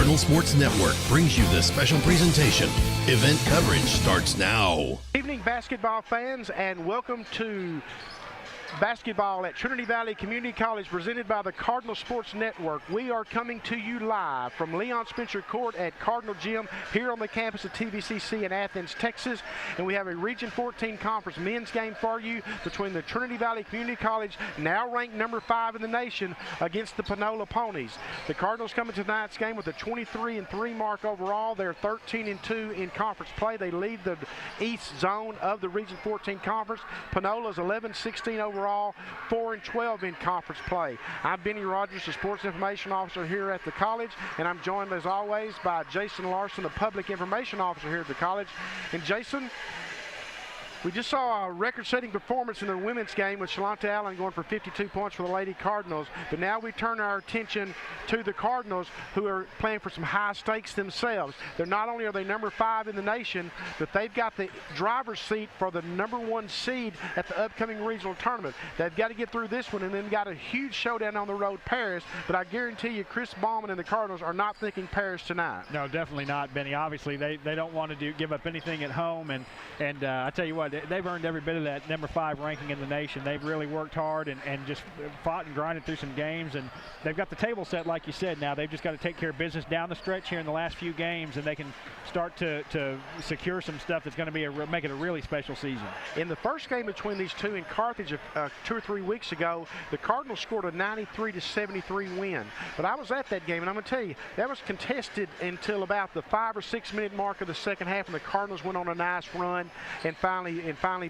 Cardinal Sports Network brings you this special presentation. Event coverage starts now. Evening, basketball fans, and welcome to basketball at Trinity Valley Community College, presented by the Cardinal Sports Network. We are coming to you live from Leon Spencer Court at Cardinal Gym here on the campus of TVCC in Athens, Texas. And we have a Region 14 Conference men's game for you between the Trinity Valley Community College, now ranked number 5 in the nation, against the Panola Ponies. The Cardinals coming to tonight's game with a 23-3 mark overall. They're 13-2 in conference play. They lead the East Zone of the Region 14 Conference. Panola's 11-16 overall, 4-12 in conference play. I'm Benny Rogers, the Sports Information Officer here at the college, and I'm joined as always by Jason Larson, the Public Information Officer here at the college. And Jason, we just saw a record-setting performance in the women's game with Shalonta Allen going for 52 points for the Lady Cardinals. But now we turn our attention to the Cardinals, who are playing for some high stakes themselves. They're not only are they number 5 in the nation, but they've got the driver's seat for the number 1 seed at the upcoming regional tournament. They've got to get through this one, and then got a huge showdown on the road, Paris. But I guarantee you, Chris Ballman and the Cardinals are not thinking Paris tonight. No, definitely not, Benny. Obviously, they don't want to give up anything at home, and I tell you what, they've earned every bit of that number 5 ranking in the nation. They've really worked hard and just fought and grinded through some games, and they've got the table set, like you said. Now they've just got to take care of business down the stretch here in the last few games, and they can start to secure some stuff that's going to make it a really special season. In the first game between these two in Carthage 2 or 3 weeks ago, the Cardinals scored a 93-73 win. But I was at that game, and I'm going to tell you, that was contested until about the 5 or 6 minute mark of the second half, and the Cardinals went on a nice run and finally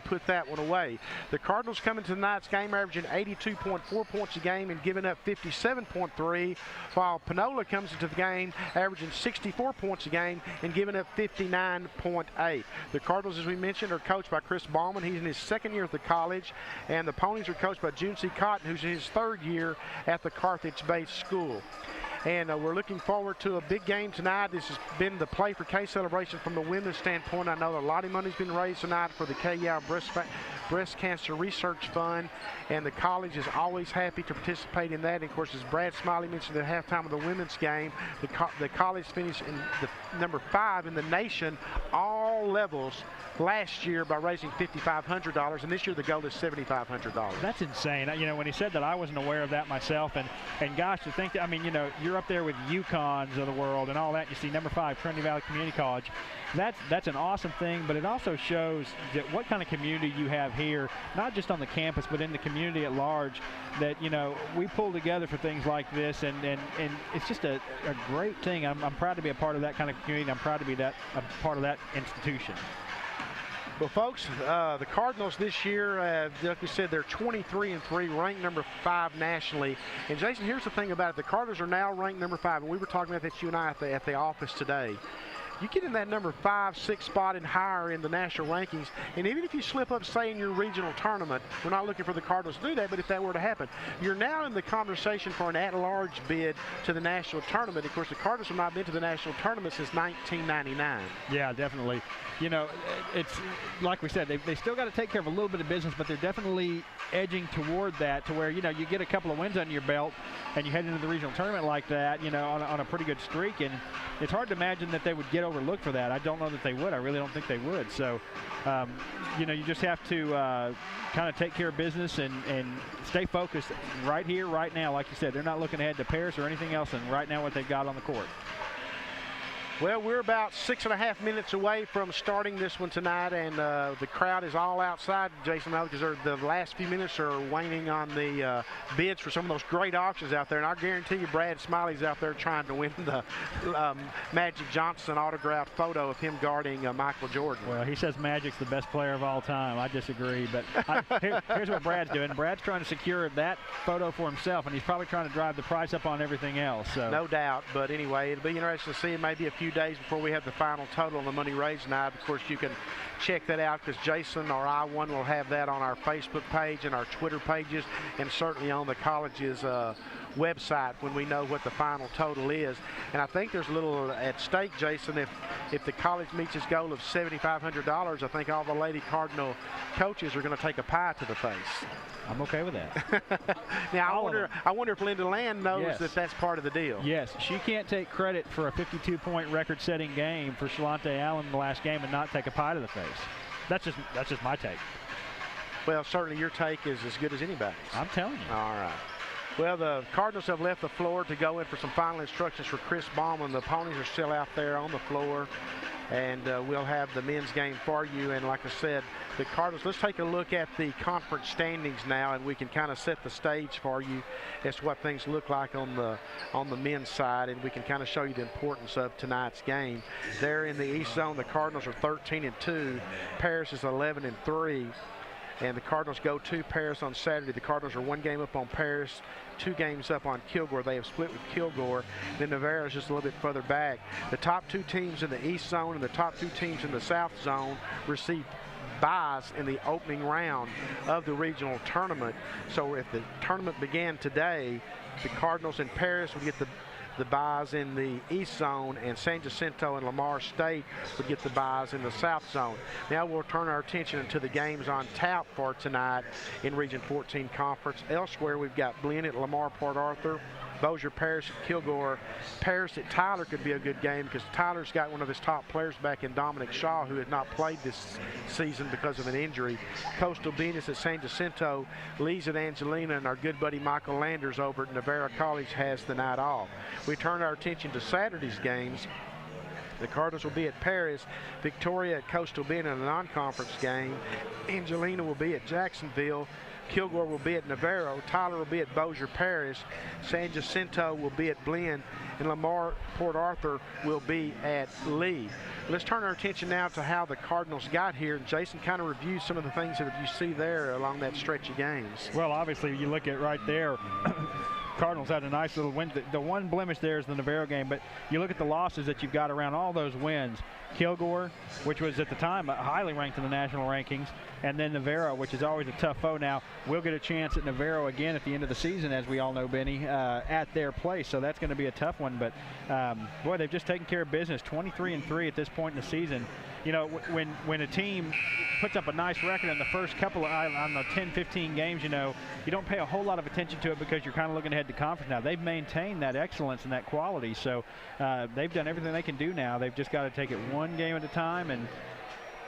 put that one away. The Cardinals coming to tonight's game averaging 82.4 points a game and giving up 57.3, while Panola comes into the game averaging 64 points a game and giving up 59.8. The Cardinals, as we mentioned, are coached by Chris Ballman. He's in his second year at the college, and the Ponies are coached by June C. Cotton, who's in his third year at the Carthage-based school. And we're looking forward to a big game tonight. This has been the Play for K celebration from the women's standpoint. I know a lot of money's been raised tonight for the K-Yow Breast Cancer Research Fund, and the college is always happy to participate in that. And of course, as Brad Smiley mentioned at halftime of the women's game, the college finished in the number 5 in the nation, all levels, last year by raising $5,500, and this year the goal is $7,500. That's insane. You know, when he said that, I wasn't aware of that myself, and gosh, to think that, I mean, you know, you're up there with UConns of the world and all that. You see number 5 Trinity Valley Community College. That's an awesome thing, but it also shows that what kind of community you have here, not just on the campus, but in the community at large, that, you know, we pull together for things like this, and it's just a great thing. I'm proud to be a part of that kind of community, and I'm proud to be a part of that institution. Well, folks, the Cardinals this year, like we said, they're 23-3, ranked number 5 nationally. And Jason, here's the thing about it: the Cardinals are now ranked number 5, and we were talking about that, you and I, at the office today. You get in that number 5, 6 spot and higher in the national rankings, and even if you slip up, say, in your regional tournament, we're not looking for the Cardinals to do that, but if that were to happen, you're now in the conversation for an at-large bid to the national tournament. Of course, the Cardinals have not been to the national tournament since 1999. Yeah, definitely. You know, it's like we said, they still got to take care of a little bit of business, but they're definitely edging toward that, to where, you know, you get a couple of wins under your belt and you head into the regional tournament like that, you know, on a pretty good streak, and it's hard to imagine that they would get overlooked for that. I don't know that they would. I really don't think they would. So, you know, you just have to kind of take care of business and stay focused right here, right now. Like you said, they're not looking ahead to Paris or anything else, and right now what they've got on the court. Well, we're about 6.5 minutes away from starting this one tonight, and the crowd is all outside, Jason, because the last few minutes are waning on the bids for some of those great auctions out there. And I guarantee you Brad Smiley's out there trying to win the Magic Johnson autographed photo of him guarding Michael Jordan. Well, he says Magic's the best player of all time. I disagree, but here's what Brad's doing. Brad's trying to secure that photo for himself, and he's probably trying to drive the price up on everything else. So. No doubt, but anyway, it'll be interesting to see. It may be a few days before we have the final total on the money raised tonight. Of course, you can check that out, because Jason or I will have that on our Facebook page and our Twitter pages, and certainly on the college's website when we know what the final total is. And I think there's a little at stake, Jason. If the college meets its goal of $7,500, I think all the Lady Cardinal coaches are going to take a pie to the face. I'm okay with that. Now, I wonder if Linda Land knows that that's part of the deal. Yes, she can't take credit for a 52-point record-setting game for Shalante Allen in the last game and not take a pie to the face. That's just my take. Well, certainly your take is as good as anybody's. I'm telling you. All right. Well, the Cardinals have left the floor to go in for some final instructions for Chris Bauman. The ponies are still out there on the floor, and we'll have the men's game for you. And like I said, the Cardinals, let's take a look at the conference standings now, and we can kind of set the stage for you as to what things look like on the men's side, and we can kind of show you the importance of tonight's game. There in the East Zone, the Cardinals are 13-2. Paris is 11-3. And the Cardinals go to Paris on Saturday. The Cardinals are 1 game up on Paris, 2 games up on Kilgore. They have split with Kilgore. Then Navarro is just a little bit further back. The top 2 teams in the East Zone and the top 2 teams in the South Zone receive buys in the opening round of the regional tournament. So if the tournament began today, the Cardinals in Paris would get the buys in the East Zone, and San Jacinto and Lamar State would get the buys in the South Zone. Now we'll turn our attention to the games on tap for tonight in Region 14 Conference. Elsewhere, we've got Blinn at Lamar Port Arthur, Bossier Parish at Kilgore. Paris at Tyler could be a good game because Tyler's got one of his top players back in Dominic Shaw, who has not played this season because of an injury. Coastal Venus at San Jacinto, Lee's at Angelina, and our good buddy Michael Landers over at Navarro College has the night off. We turn our attention to Saturday's games. The Cardinals will be at Paris, Victoria at Coastal Bend in a non-conference game. Angelina will be at Jacksonville. Kilgore will be at Navarro. Tyler will be at Bossier Parish. San Jacinto will be at Blinn. And Lamar Port Arthur will be at Lee. Let's turn our attention now to how the Cardinals got here. And Jason, kind of review some of the things that you see there along that stretch of games. Well, obviously, you look at right there. Cardinals had a nice little win. The one blemish there is the Navarro game, but you look at the losses that you've got around all those wins. Kilgore, which was at the time highly ranked in the national rankings, and then Navarro, which is always a tough foe. Now, we'll get a chance at Navarro again at the end of the season, as we all know, Benny, at their place, so that's going to be a tough one. But, boy, they've just taken care of business, 23-3 at this point in the season. You know, when a team puts up a nice record in the first couple of, on the 10-15 games, you know, you don't pay a whole lot of attention to it because you're kind of looking ahead to conference now. They've maintained that excellence and that quality, so they've done everything they can do now. They've just got to take it one game at a time, and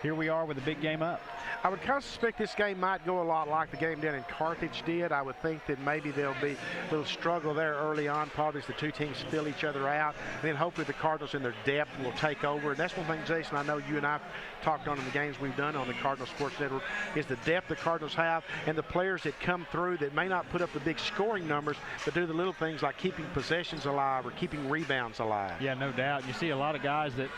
here we are with a big game up. I would kind of suspect this game might go a lot like the game down in Carthage did. I would think that maybe there'll be a little struggle there early on, probably as the 2 teams fill each other out. And then hopefully the Cardinals in their depth will take over. And that's one thing, Jason, I know you and I have talked on in the games we've done on the Cardinal Sports Network, is the depth the Cardinals have and the players that come through that may not put up the big scoring numbers, but do the little things like keeping possessions alive or keeping rebounds alive. Yeah, no doubt. You see a lot of guys that,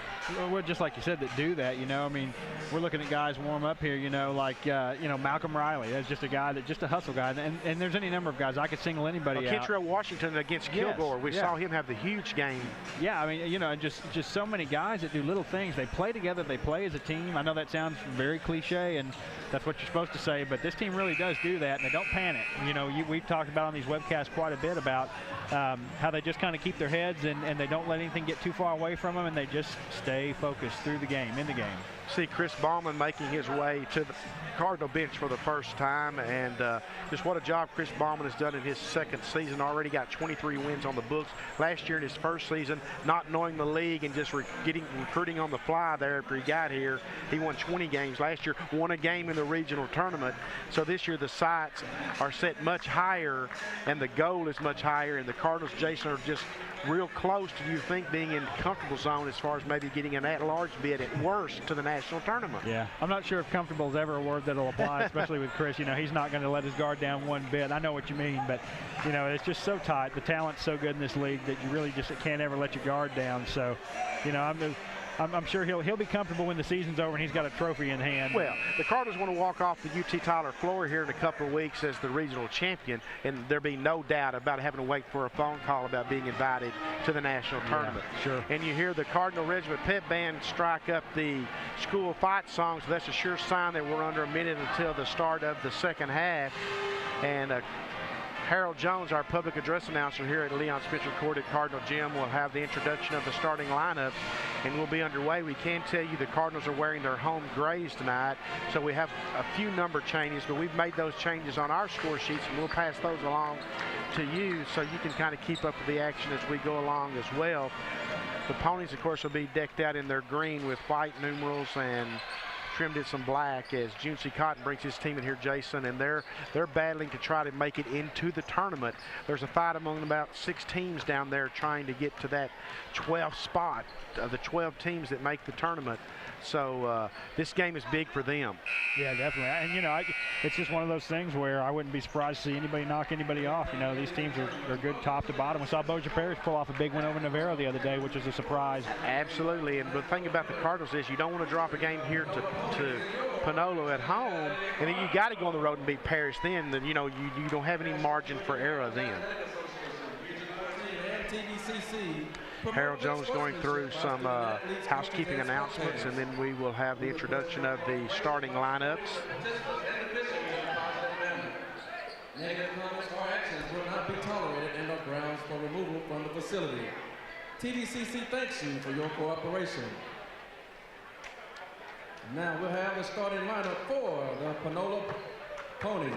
well, just like you said, that do that. You know, I mean, we're looking at guys warm up here, you know, like, you know, Malcolm Riley. That's just a guy that, just a hustle guy. And there's any number of guys. I could single anybody out. Kentrell Washington against Kilgore. We saw him have the huge game. Yeah, I mean, you know, just so many guys that do little things. They play together. They play as a team. I know that sounds very cliche, and that's what you're supposed to say, but this team really does do that, and they don't panic. You know, we've talked about on these webcasts quite a bit about how they just kind of keep their heads and they don't let anything get too far away from them, and they just stay focused through the game, in the game. See Chris Bauman making his way to the Cardinal bench for the first time, and just what a job Chris Bauman has done in his second season. Already got 23 wins on the books. Last year in his first season, not knowing the league and just recruiting on the fly there after he got here, he won 20 games. Last year, won a game in the regional tournament. So this year the sights are set much higher and the goal is much higher, and the Cardinals, Jason, are just real close to, you think, being in comfortable zone as far as maybe getting an at-large bid at worst to the national tournament. Yeah, I'm not sure if comfortable is ever a word that'll apply, especially with Chris. You know, he's not going to let his guard down one bit. I know what you mean, but, you know, it's just so tight. The talent's so good in this league that you really just can't ever let your guard down. So, you know, I'm sure he'll be comfortable when the season's over and he's got a trophy in hand. Well, the Cardinals want to walk off the UT Tyler floor here in a couple of weeks as the regional champion, and there'll be no doubt about having to wait for a phone call about being invited to the national tournament. Sure. And you hear the Cardinal Regiment Pep Band strike up the school fight song, so that's a sure sign that we're under a minute until the start of the second half. And Harold Jones, our public address announcer here at Leon Spencer Court at Cardinal Gym, will have the introduction of the starting lineups, and we'll be underway. We can tell you the Cardinals are wearing their home grays tonight, so we have a few number changes, but we've made those changes on our score sheets, and we'll pass those along to you so you can kind of keep up with the action as we go along as well. The Ponies, of course, will be decked out in their green with white numerals and trimmed in some black as Juncie Cotton brings his team in here, Jason, and they're battling to try to make it into the tournament. There's a fight among about 6 teams down there trying to get to that 12th spot of the 12 teams that make the tournament. So this game is big for them. Yeah, definitely. And, you know, it's just one of those things where I wouldn't be surprised to see anybody knock anybody off. You know, these teams are good top to bottom. We saw Bossier Parish pull off a big win over Navarro the other day, which was a surprise. Absolutely. And the thing about the Cardinals is you don't want to drop a game here to Panola at home, and then you got to go on the road and beat Parish then. You know, you don't have any margin for error then. Harold Jones going through some housekeeping announcements, and then we will have the introduction of the starting lineups. Negative comments or actions will not be tolerated and are grounds for removal from the facility. TDCC thanks you for your cooperation. Now we'll have the starting lineup for the Panola Ponies.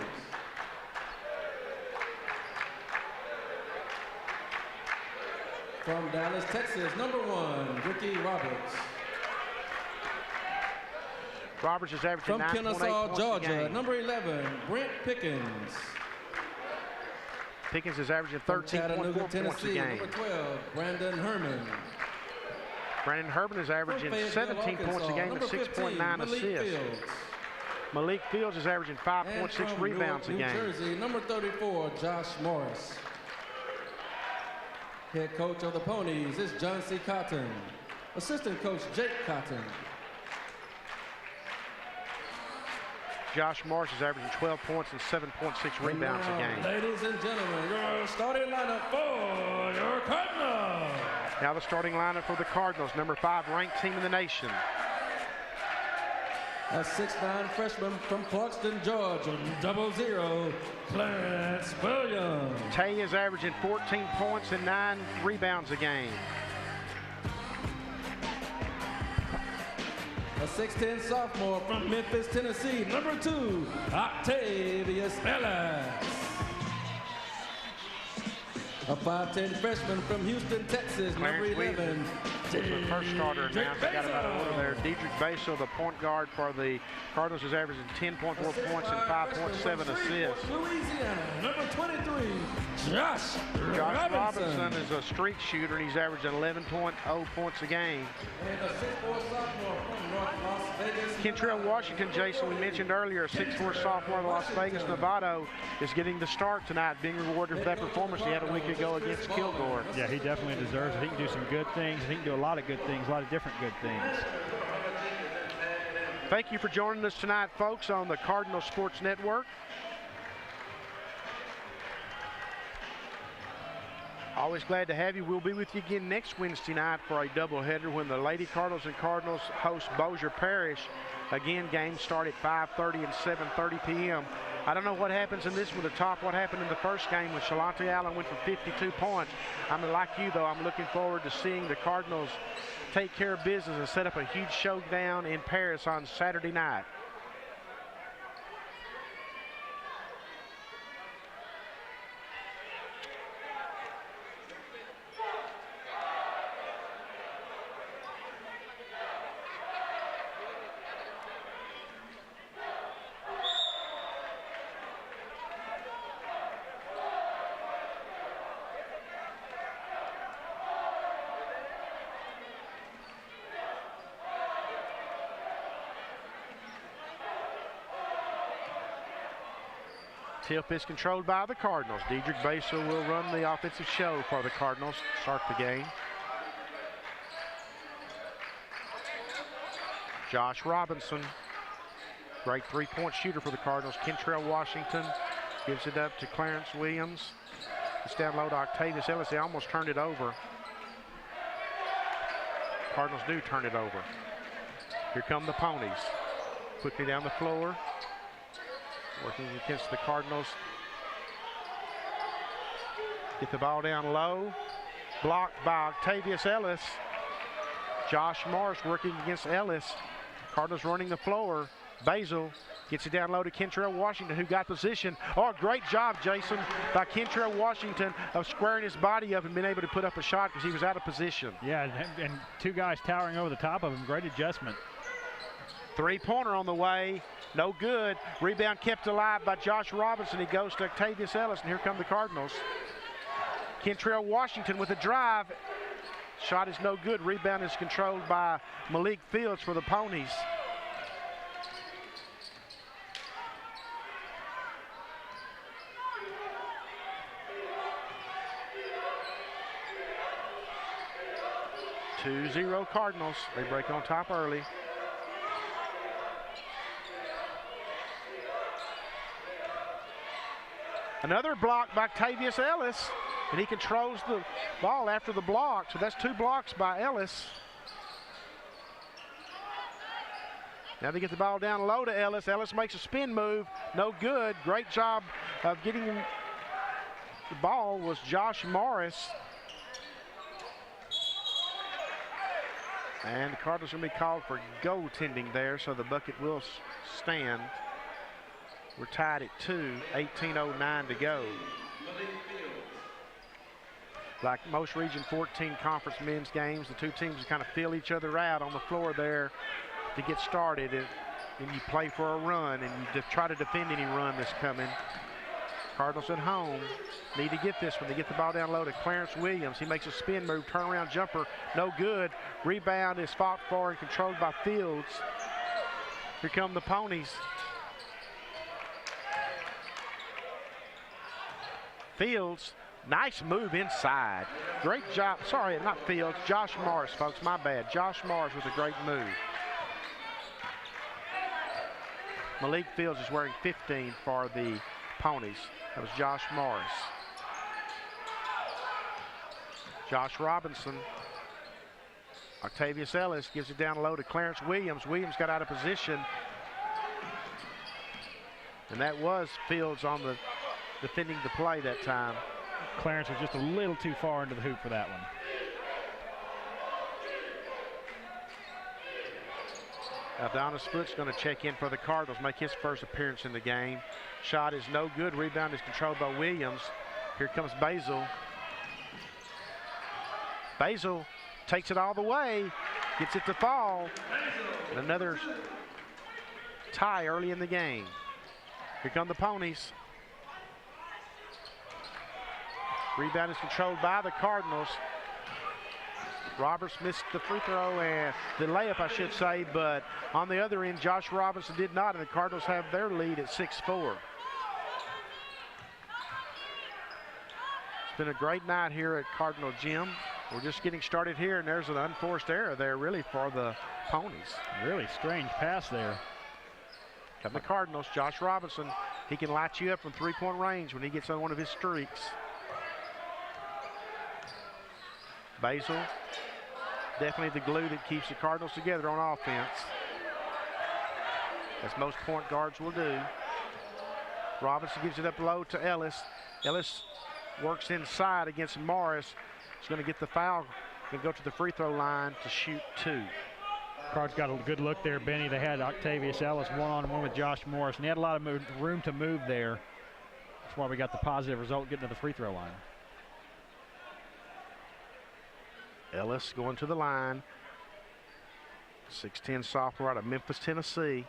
From Dallas, Texas, number 1, Ricky Roberts. Roberts is averaging 9.8 points Kennesaw, Georgia, a game. number 11, Brent Pickens. Pickens is averaging 13.4 points a game. Number 12, Brandon Herman. Brandon Herman is averaging 17 points a game and 6.9 assists. Malik Fields is averaging 5.6 rebounds a game. New Jersey, number 34, Josh Morris. Head coach of the Ponies is John C. Cotton. Assistant coach Jake Cotton. Josh Morris is averaging 12 points and 7.6 rebounds a game. Ladies and gentlemen, your starting lineup for your Cardinals. Now the starting lineup for the Cardinals, number 5 ranked team in the nation. A 6'9" freshman from Clarkston, Georgia, 00, Clarence Williams. Tay is averaging 14 points and 9 rebounds a game. A 6'10" sophomore from Memphis, Tennessee, number 2, Octavius Ellis. A 5'10" freshman from Houston, Texas, number 11. The first starter announced. Got about a order there. Diedrich Basel, the point guard for the Cardinals, is averaging 10.4 points and 5.7 assists. Louisiana, number 23, Josh Robinson is a streak shooter, and he's averaging 11.0 points a game. And a 6'4" sophomore from North Las Vegas. Kentrell Washington, Jason, we mentioned earlier, a 6'4" sophomore of Las Vegas, Nevada, is getting the start tonight, being rewarded for that performance he had a week ago against Kilgore. Yeah, he definitely deserves it. He can do some good things. He can do a lot of good things, a lot of different good things. Thank you for joining us tonight, folks, on the Cardinal Sports Network. Always glad to have you. We'll be with you again next Wednesday night for a doubleheader when the Lady Cardinals and Cardinals host Bossier Parish. Again, games start at 5:30 and 7:30 p.m. I don't know what happens in this one to top what happened in the first game when Shalonte Allen went for 52 points. I'm like you, though. I'm looking forward to seeing the Cardinals take care of business and set up a huge showdown in Paris on Saturday night. Tip is controlled by the Cardinals. Diedrich Basel will run the offensive show for the Cardinals to start the game. Josh Robinson, great three-point shooter for the Cardinals. Kentrell Washington gives it up to Clarence Williams. It's down low to Octavius Ellis. They almost turned it over. Cardinals do turn it over. Here come the Ponies. Quickly down the floor. Working against the Cardinals Get the ball down low. Blocked by Octavius Ellis. Josh Morris working against Ellis. Cardinals running the floor. Basil gets it down low to Kentrell Washington, who got position. Oh, great job, Jason, by Kentrell Washington of squaring his body up and being able to put up a shot because he was out of position. Yeah, and two guys towering over the top of him. Great adjustment. Three-pointer on the way. No good. Rebound kept alive by Josh Robinson. He goes to Octavius Ellis, and here come the Cardinals. Kentrell Washington with a drive. Shot is no good. Rebound is controlled by Malik Fields for the Ponies. Two-0 Cardinals. They break on top early. Another block by Octavius Ellis, and he controls the ball after the block. So that's two blocks by Ellis. Now they get the ball down low to Ellis. Ellis makes a spin move. No good. Great job of getting him. The ball was Josh Morris. And the Cardinals are going to be called for goaltending there, so the bucket will stand. We're tied at 2, 18:09 to go. Like most Region 14 conference men's games, the two teams kind of feel each other out on the floor there to get started, and you play for a run, and you try to defend any run that's coming. Cardinals at home need to get this when they get the ball down low to Clarence Williams. He makes a spin move, turnaround jumper, no good. Rebound is fought for and controlled by Fields. Here come the Ponies. Fields, nice move inside. Great job. Sorry, not Fields. Josh Morris, folks. My bad. Josh Morris with a great move. Malik Fields is wearing 15 for the Ponies. That was Josh Morris. Josh Robinson. Octavius Ellis gives it down low to Clarence Williams. Williams got out of position. And that was Fields on the defending the play that time. Clarence was just a little too far into the hoop for that one. Adonis Foote's going to check in for the Cardinals, make his first appearance in the game. Shot is no good. Rebound is controlled by Williams. Here comes Basil. Basil takes it all the way, gets it to fall. And another tie early in the game. Here come the Ponies. Rebound is controlled by the Cardinals. Roberts missed the free throw and the layup, I should say, but on the other end, Josh Robinson did not, and the Cardinals have their lead at 6-4. It's been a great night here at Cardinal Gym. We're just getting started here, and there's an unforced error there, really, for the Ponies. Really strange pass there. Come the Cardinals, Josh Robinson. He can light you up from three-point range when he gets on one of his streaks. Basil, definitely the glue that keeps the Cardinals together on offense, as most point guards will do. Robinson gives it up low to Ellis. Ellis works inside against Morris. He's going to get the foul and go to the free throw line to shoot 2. Cards got a good look there, Benny. They had Octavius Ellis one-on-one with Josh Morris, and he had a lot of room to move there. That's why we got the positive result getting to the free throw line. Ellis going to the line. 6'10" sophomore out of Memphis, Tennessee.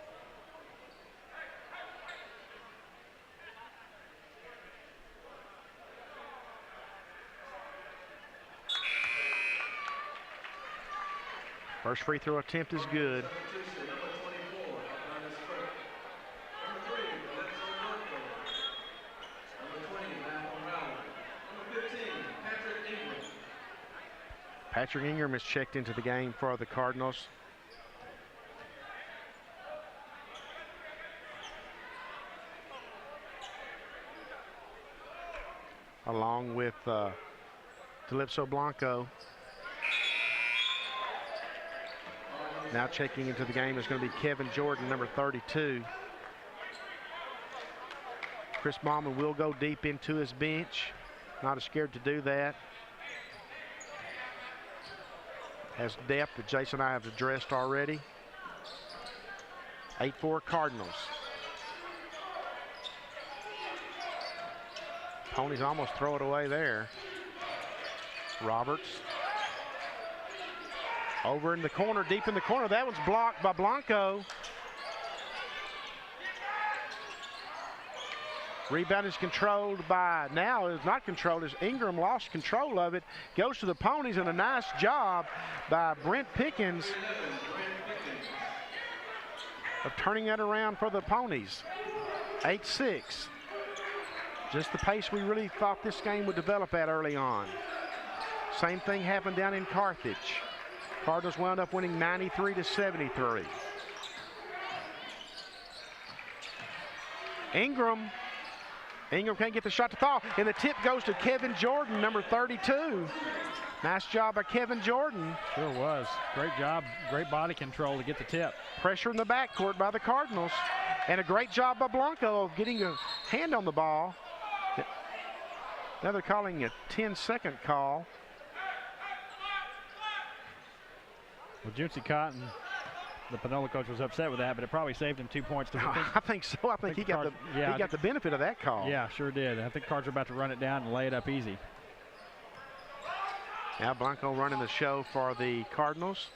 First free throw attempt is good. Patrick Ingram has checked into the game for the Cardinals. Along with Calypso Blanco. Now checking into the game is going to be Kevin Jordan, number 32. Chris Bauman will go deep into his bench. Not as scared to do that. Has depth that Jason and I have addressed already. 8-4 Cardinals. Ponies almost throw it away there. Roberts. Over in the corner, deep in the corner. That one's blocked by Blanco. Rebound is controlled by, now it's not controlled, as Ingram lost control of it. Goes to the Ponies, and a nice job by Brent Pickens of turning that around for the Ponies. 8-6. Just the pace we really thought this game would develop at early on. Same thing happened down in Carthage. Cardinals wound up winning 93-73. Ingram can't get the shot to fall, and the tip goes to Kevin Jordan, number 32. Nice job by Kevin Jordan. Sure was. Great job, great body control to get the tip. Pressure in the backcourt by the Cardinals, and a great job by Blanco of getting a hand on the ball. Now they're calling a 10-second call. Well, Juncy Cotton, the Panola coach, was upset with that, but it probably saved him 2 points. I think so. I think he got the benefit of that call. Yeah, sure did. I think Cards are about to run it down and lay it up easy. Now Blanco running the show for the Cardinals.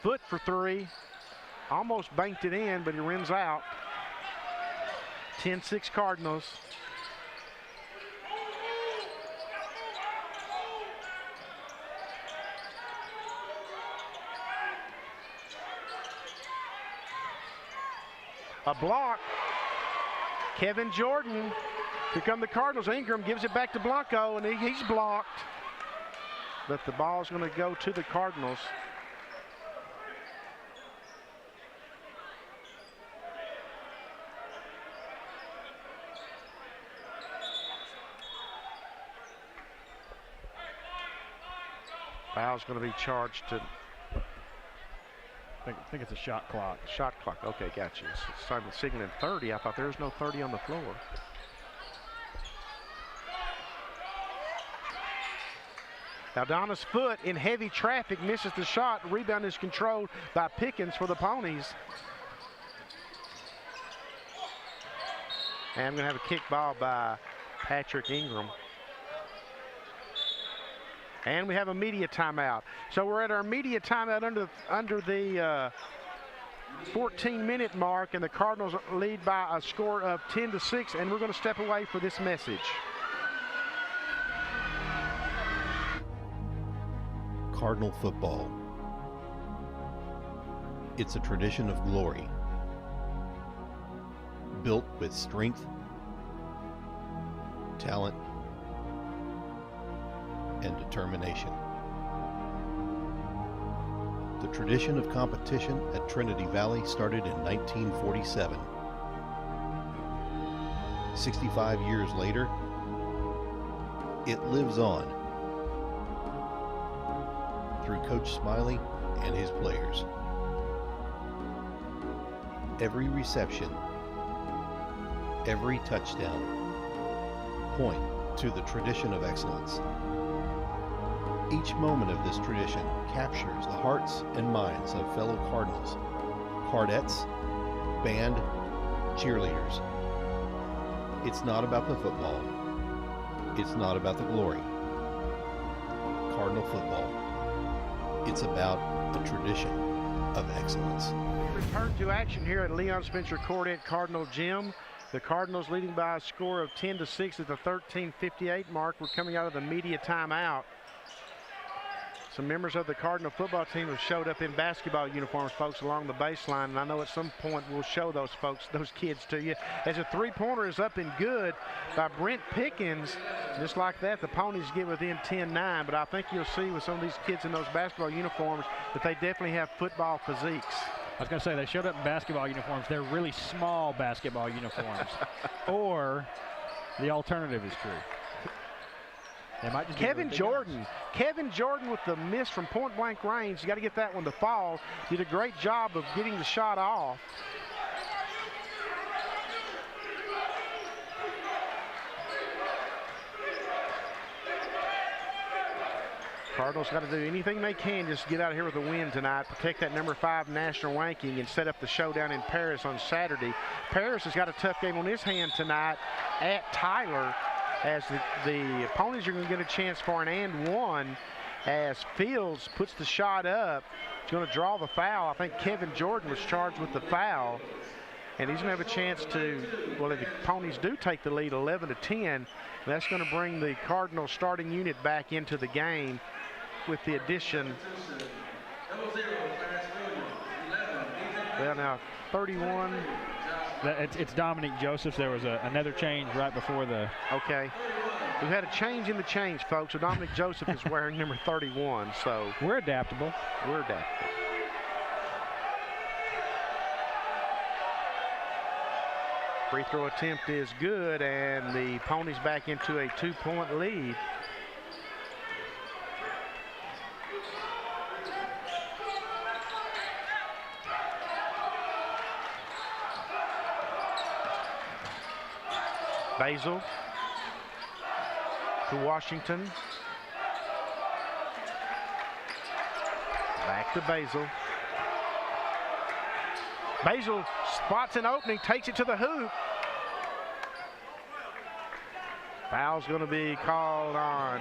Foot for three. Almost banked it in, but he rims out. 10-6 Cardinals. A block. Kevin Jordan. Here come the Cardinals. Ingram gives it back to Blanco, and he's blocked. But the ball's going to go to the Cardinals. Foul's going to be charged to. I think it's a shot clock. Shot clock. Okay, gotcha. It's starting signaling 30. I thought there was no 30 on the floor. Aldana's foot in heavy traffic misses the shot. Rebound is controlled by Pickens for the Ponies. And I'm going to have a kick ball by Patrick Ingram. And we have a media timeout. So we're at our media timeout under the 14-minute mark, and the Cardinals lead by a score of 10-6, and we're going to step away for this message. Cardinal football. It's a tradition of glory, built with strength, talent, and determination. The tradition of competition at Trinity Valley started in 1947. 65 years later, it lives on through Coach Smiley and his players. Every reception, every touchdown point to the tradition of excellence. Each moment of this tradition captures the hearts and minds of fellow Cardinals, Cardettes, band, cheerleaders. It's not about the football. It's not about the glory. Cardinal football. It's about the tradition of excellence. Return to action here at Leon Spencer Court at Cardinal Gym. The Cardinals leading by a score of 10-6 at the 13:58 mark. We're coming out of the media timeout. Some members of the Cardinal football team have showed up in basketball uniforms, folks, along the baseline, and I know at some point we'll show those folks, those kids to you. As a three-pointer is up and good by Brent Pickens. Just like that, the Ponies get within 10-9, but I think you'll see with some of these kids in those basketball uniforms that they definitely have football physiques. I was going to say, they showed up in basketball uniforms. They're really small basketball uniforms. Or the alternative is true. They might just Kevin Jordan with the miss from point-blank range. You got to get that one to fall. Did a great job of getting the shot off. Cardinals got to do anything they can just to get out of here with a win tonight, protect that number 5 national ranking, and set up the showdown in Paris on Saturday. Paris has got a tough game on his hand tonight at Tyler, as the opponents are going to get a chance for an and one as Fields puts the shot up. He's going to draw the foul. I think Kevin Jordan was charged with the foul, and he's going to have a chance to, well, if the ponies do take the lead 11-10, that's going to bring the Cardinals starting unit back into the game with the addition. Well, now 31. It's Dominic Josephs. There was another change right before the. Okay. We've had a change in the change, folks. So Dominic Joseph is wearing number 31. So we're adaptable. We're adaptable. Free throw attempt is good, and the ponies back into a 2-point lead. Basil to Washington. Back to Basil. Basil spots an opening, takes it to the hoop. Foul's going to be called on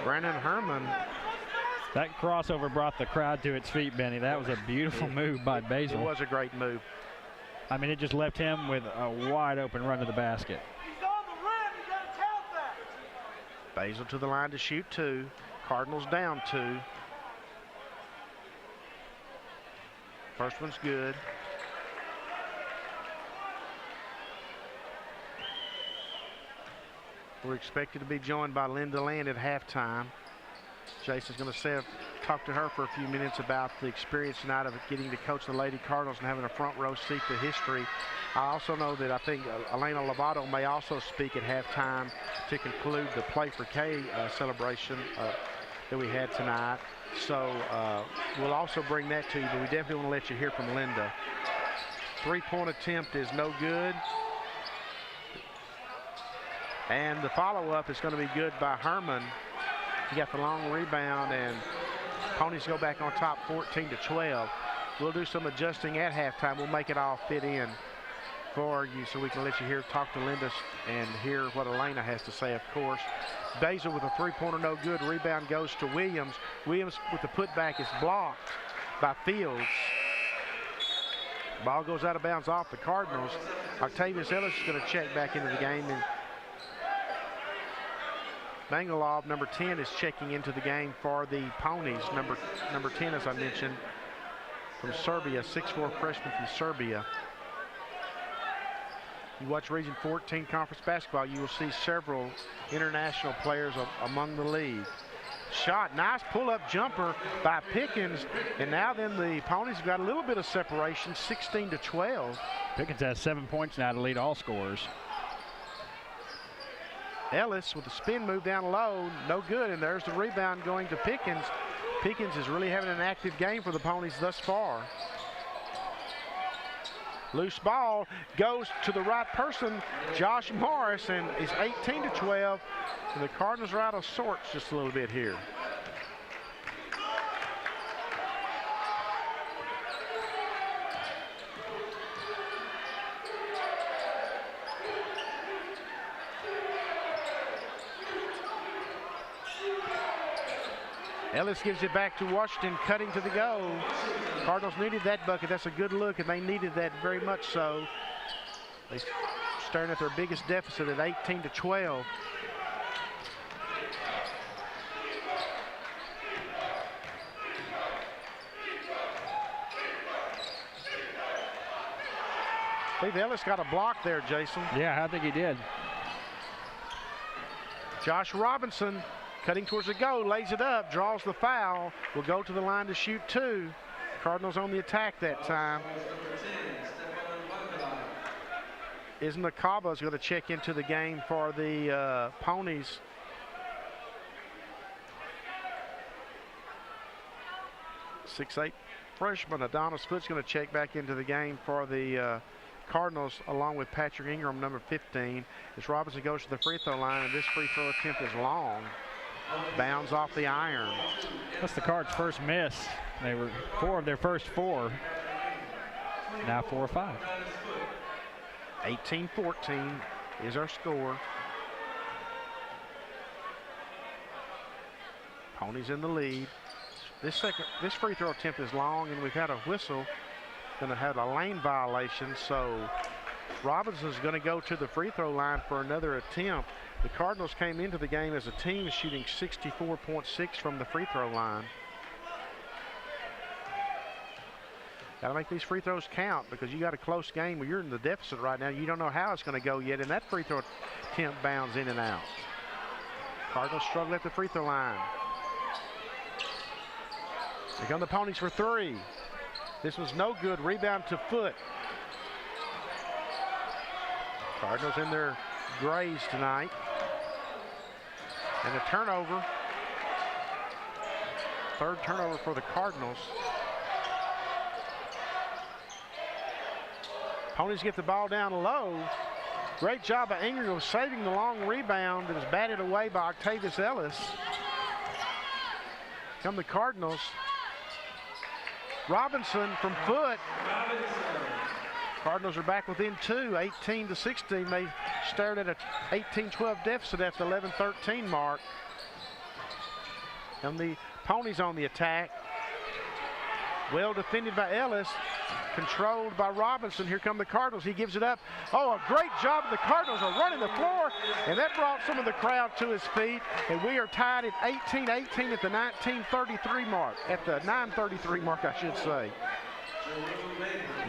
Brandon Herman. That crossover brought the crowd to its feet, Benny. That was a beautiful move by Basil. It was a great move. I mean, it just left him with a wide open run to the basket. He's on the rim. You got to count that. Basil to the line to shoot 2. Cardinals down 2. First one's good. We're expected to be joined by Linda Land at halftime. Jason's going to talk to her for a few minutes about the experience tonight of getting to coach the Lady Cardinals and having a front row seat to history. I also know that I think Elena Lovato may also speak at halftime to conclude the Play for K celebration that we had tonight. So we'll also bring that to you, but we definitely want to let you hear from Linda. 3-point attempt is no good. And the follow-up is going to be good by Herman. He got the long rebound, and ponies go back on top 14-12. We'll do some adjusting at halftime. We'll make it all fit in for you so we can let you talk to Linda and hear what Elena has to say, of course. Basil with a 3-pointer, no good. Rebound goes to Williams. Williams with the putback is blocked by Fields. Ball goes out of bounds off the Cardinals. Octavius Ellis is going to check back into the game, and Bangalov, number 10, is checking into the game for the ponies. Number 10, as I mentioned, from Serbia, 6'4" freshman from Serbia. You watch Region 14 Conference basketball, you will see several international players among the league. Shot, nice pull-up jumper by Pickens, and now then the ponies have got a little bit of separation, 16-12. Pickens has 7 points now to lead all scorers. Ellis with a spin move down low, no good, and there's the rebound going to Pickens. Pickens is really having an active game for the ponies thus far. Loose ball goes to the right person, Josh Morris, and it's 18-12. And the Cardinals are out of sorts just a little bit here. Ellis gives it back to Washington, cutting to the goal. Cardinals needed that bucket. That's a good look, and they needed that very much so. They're staring at their biggest deficit at 18-12. I believe Ellis got a block there, Jason. Yeah, I think he did. Josh Robinson cutting towards the goal, lays it up, draws the foul, will go to the line to shoot 2. Cardinals on the attack that time. Isma Kaba is going to check into the game for the ponies. .68 freshman Adonis Foot's going to check back into the game for the Cardinals, along with Patrick Ingram, number 15. As Robinson goes to the free throw line, and this free throw attempt is long. Bounds off the iron. That's the Cards' first miss. They were 4 of their first 4. Now 4 or 5. 18-14 is our score. Ponies in the lead. This free throw attempt is long, and we've had a whistle. Going to have a lane violation, so Robinson's going to go to the free throw line for another attempt. The Cardinals came into the game as a team shooting 64.6 from the free throw line. Got to make these free throws count because you got a close game where you're in the deficit right now. You don't know how it's going to go yet, and that free throw attempt bounds in and out. Cardinals struggle at the free throw line. Here come the Ponies for 3. This was no good. Rebound to Foot. Cardinals in their grays tonight. And a turnover. Third turnover for the Cardinals. Ponies get the ball down low. Great job by Ingram of saving the long rebound. It was batted away by Octavius Ellis. Come the Cardinals. Robinson from Foot. Cardinals are back within 2, 18-16. They stared at an 18-12 deficit at the 11-13 mark. And the Ponies on the attack. Well defended by Ellis. Controlled by Robinson. Here come the Cardinals. He gives it up. Oh, a great job. The Cardinals are running the floor, and that brought some of the crowd to his feet. And we are tied at 18-18 at the 19:33 mark. At the 9:33 mark, I should say.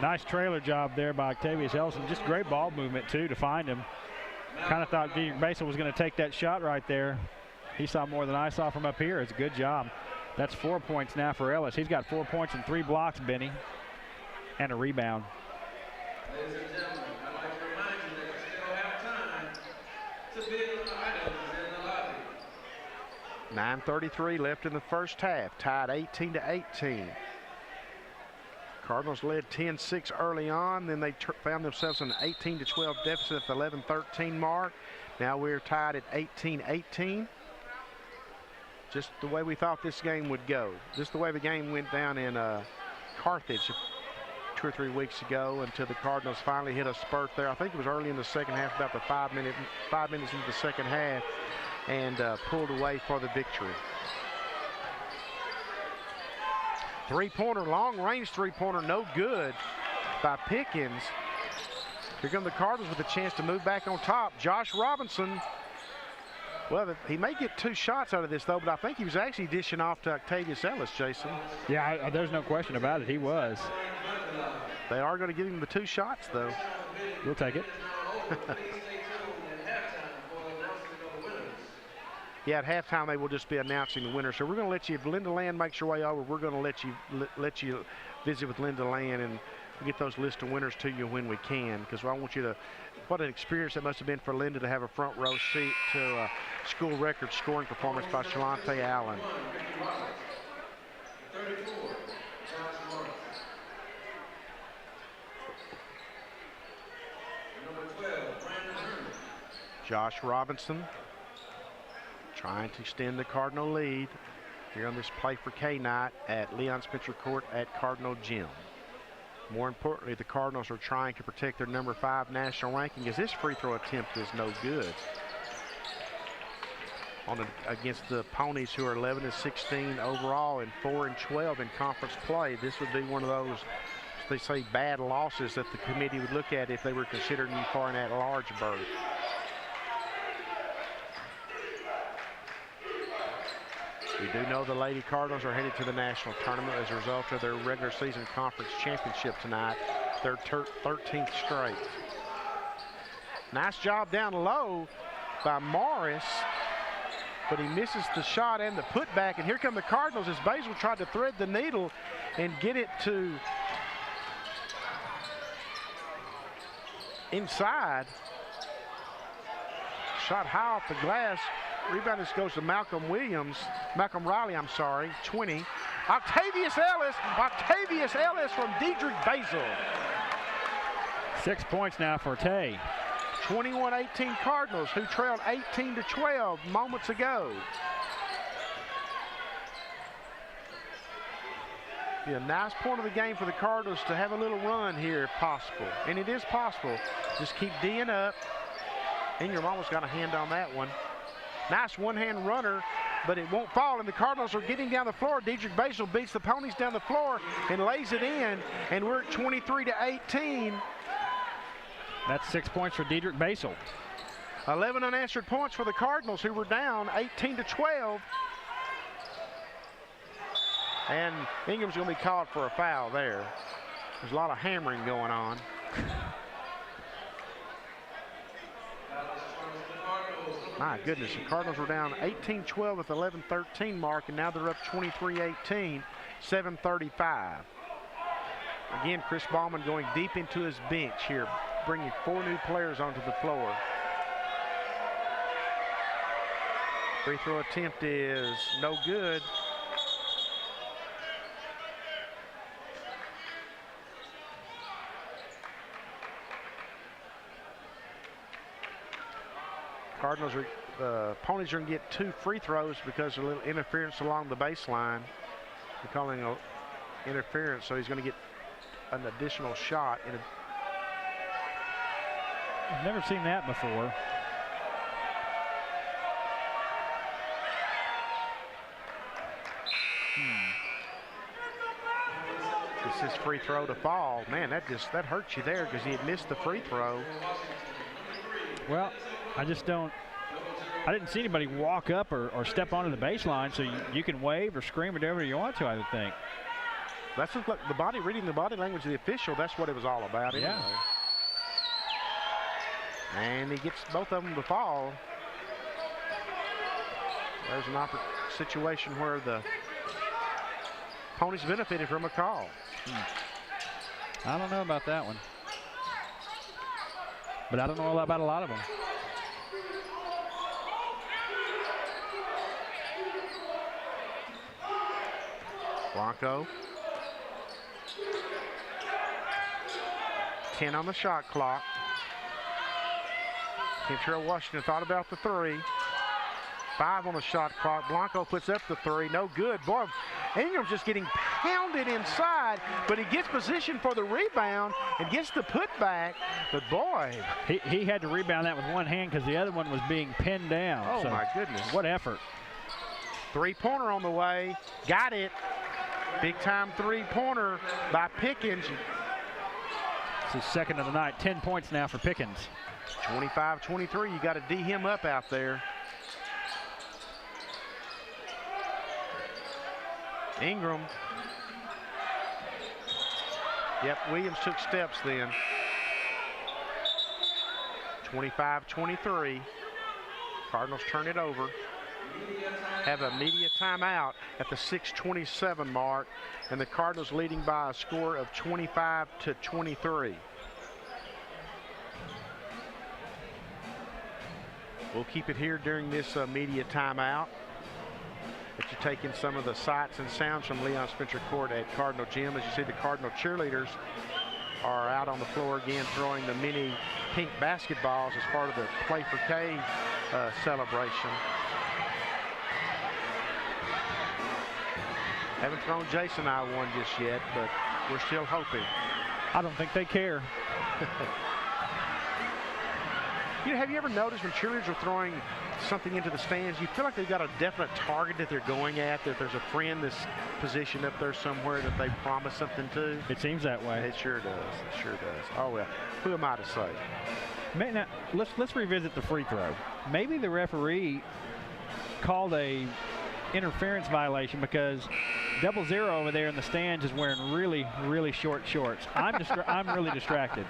Nice trailer job there by Octavius Ellison. Just great ball movement, too, to find him. Kind of thought Dietrich Basil was going to take that shot right there. He saw more than I saw from up here. It's a good job. That's 4 points now for Ellis. He's got 4 points and 3 blocks, Benny, and a rebound. Ladies and gentlemen, I'd like to remind you that you still have time to bid on the items in the lobby. 9:33 left in the first half, tied 18-18. Cardinals led 10-6 early on, then they found themselves in an 18-12 deficit at the 11-13 mark. Now we're tied at 18-18. Just the way we thought this game would go. Just the way the game went down in Carthage 2 or 3 weeks ago until the Cardinals finally hit a spurt there. I think it was early in the second half, about the 5 minutes into the second half, and pulled away for the victory. Three-pointer, long-range three-pointer, no good by Pickens. Here come the Cardinals with a chance to move back on top. Josh Robinson, well, he may get 2 shots out of this, though, but I think he was actually dishing off to Octavius Ellis, Jason. Yeah, there's no question about it. He was. They are going to give him the 2 shots, though. We'll take it. Yeah, at halftime they will just be announcing the winner. So we're going to let you, if Linda Land makes her way over, we're going to let you visit with Linda Land and get those list of winners to you when we can, because I want you to, what an experience that must have been for Linda to have a front row seat to a school record scoring performance by Shalante Allen. 34, Number 12, Brandon Herman. Josh Robinson trying to extend the Cardinal lead here on this play for K-Night at Leon Spencer Court at Cardinal Gym. More importantly, the Cardinals are trying to protect their number 5 national ranking, as this free throw attempt is no good. Against the Ponies, who are 11-16 overall and 4-12 in conference play, this would be one of those, they say, bad losses that the committee would look at if they were considering you for an at-large berth. We do know the Lady Cardinals are headed to the national tournament as a result of their regular season conference championship tonight, their 13th straight. Nice job down low by Morris, but he misses the shot and the putback. And here come the Cardinals as Basil tried to thread the needle and get it to inside. Shot high off the glass. Rebound just goes to Malcolm Riley, 20. Octavius Ellis from Dietrich Basil. 6 points now for Tay. 21-18 Cardinals, who trailed 18-12 moments ago. be a nice point of the game for the Cardinals to have a little run here if possible. And it is possible. Just keep D'ing up. Ingram almost got a hand on that one. Nice one-hand runner, but it won't fall. And the Cardinals are getting down the floor. Dedrick Basel beats the Ponies down the floor and lays it in. And we're at 23-18. That's 6 points for Dedrick Basel. 11 unanswered points for the Cardinals, who were down 18-12. And Ingram's going to be called for a foul there. There's a lot of hammering going on. My goodness, the Cardinals were down 18-12 with 11-13 mark, and now they're up 23-18, 7:35. Again, Chris Ballman going deep into his bench here, bringing 4 new players onto the floor. Free throw attempt is no good. Cardinals are, Ponies are going to get 2 free throws because of a little interference along the baseline. They're calling an interference, so he's going to get an additional shot. I've never seen that before. It's his free throw to fall. Man, that hurts you there because he had missed the free throw. Well, I didn't see anybody walk up or step onto the baseline, so you can wave or scream whatever you want to, I would think. That's like reading the body language of the official. That's what it was all about anyway. Yeah. And he gets both of them to fall. There's an situation where the Ponies benefited from a call. I don't know about that one. But I don't know about a lot of them. Blanco. 10 on the shot clock. Kentrell Washington thought about the 3. 5 on the shot clock. Blanco puts up the 3. No good. Boy, Ingram's just getting pounded inside, but he gets position for the rebound and gets the putback. But boy, he had to rebound that with one hand because the other one was being pinned down. Oh, so my goodness. What effort. 3-pointer on the way. Got it. Big time 3-pointer by Pickens. It's his second of the night. 10 points now for Pickens. 25-23. You got to D him up out there. Ingram. Yep, Williams took steps then. 25-23. Cardinals turn it over. Have a media timeout at the 6:27 mark, and the Cardinals leading by a score of 25-23. We'll keep it here during this media timeout. But you're taking some of the sights and sounds from Leon Spencer Court at Cardinal Gym. As you see, the Cardinal cheerleaders are out on the floor again throwing the mini pink basketballs as part of the Play for K celebration. Haven't thrown Jason and I one just yet, but we're still hoping. I don't think they care. You know, have you ever noticed when cheerleaders are throwing something into the stands, you feel like they've got a definite target that they're going at, that there's a friend that's positioned up there somewhere that they promised something to? It seems that way. It sure does. It sure does. Oh, well, who am I to say? Now, let's revisit the free throw. Maybe the referee called a interference violation because 00 over there in the stands is wearing really, really short shorts. I'm really distracted.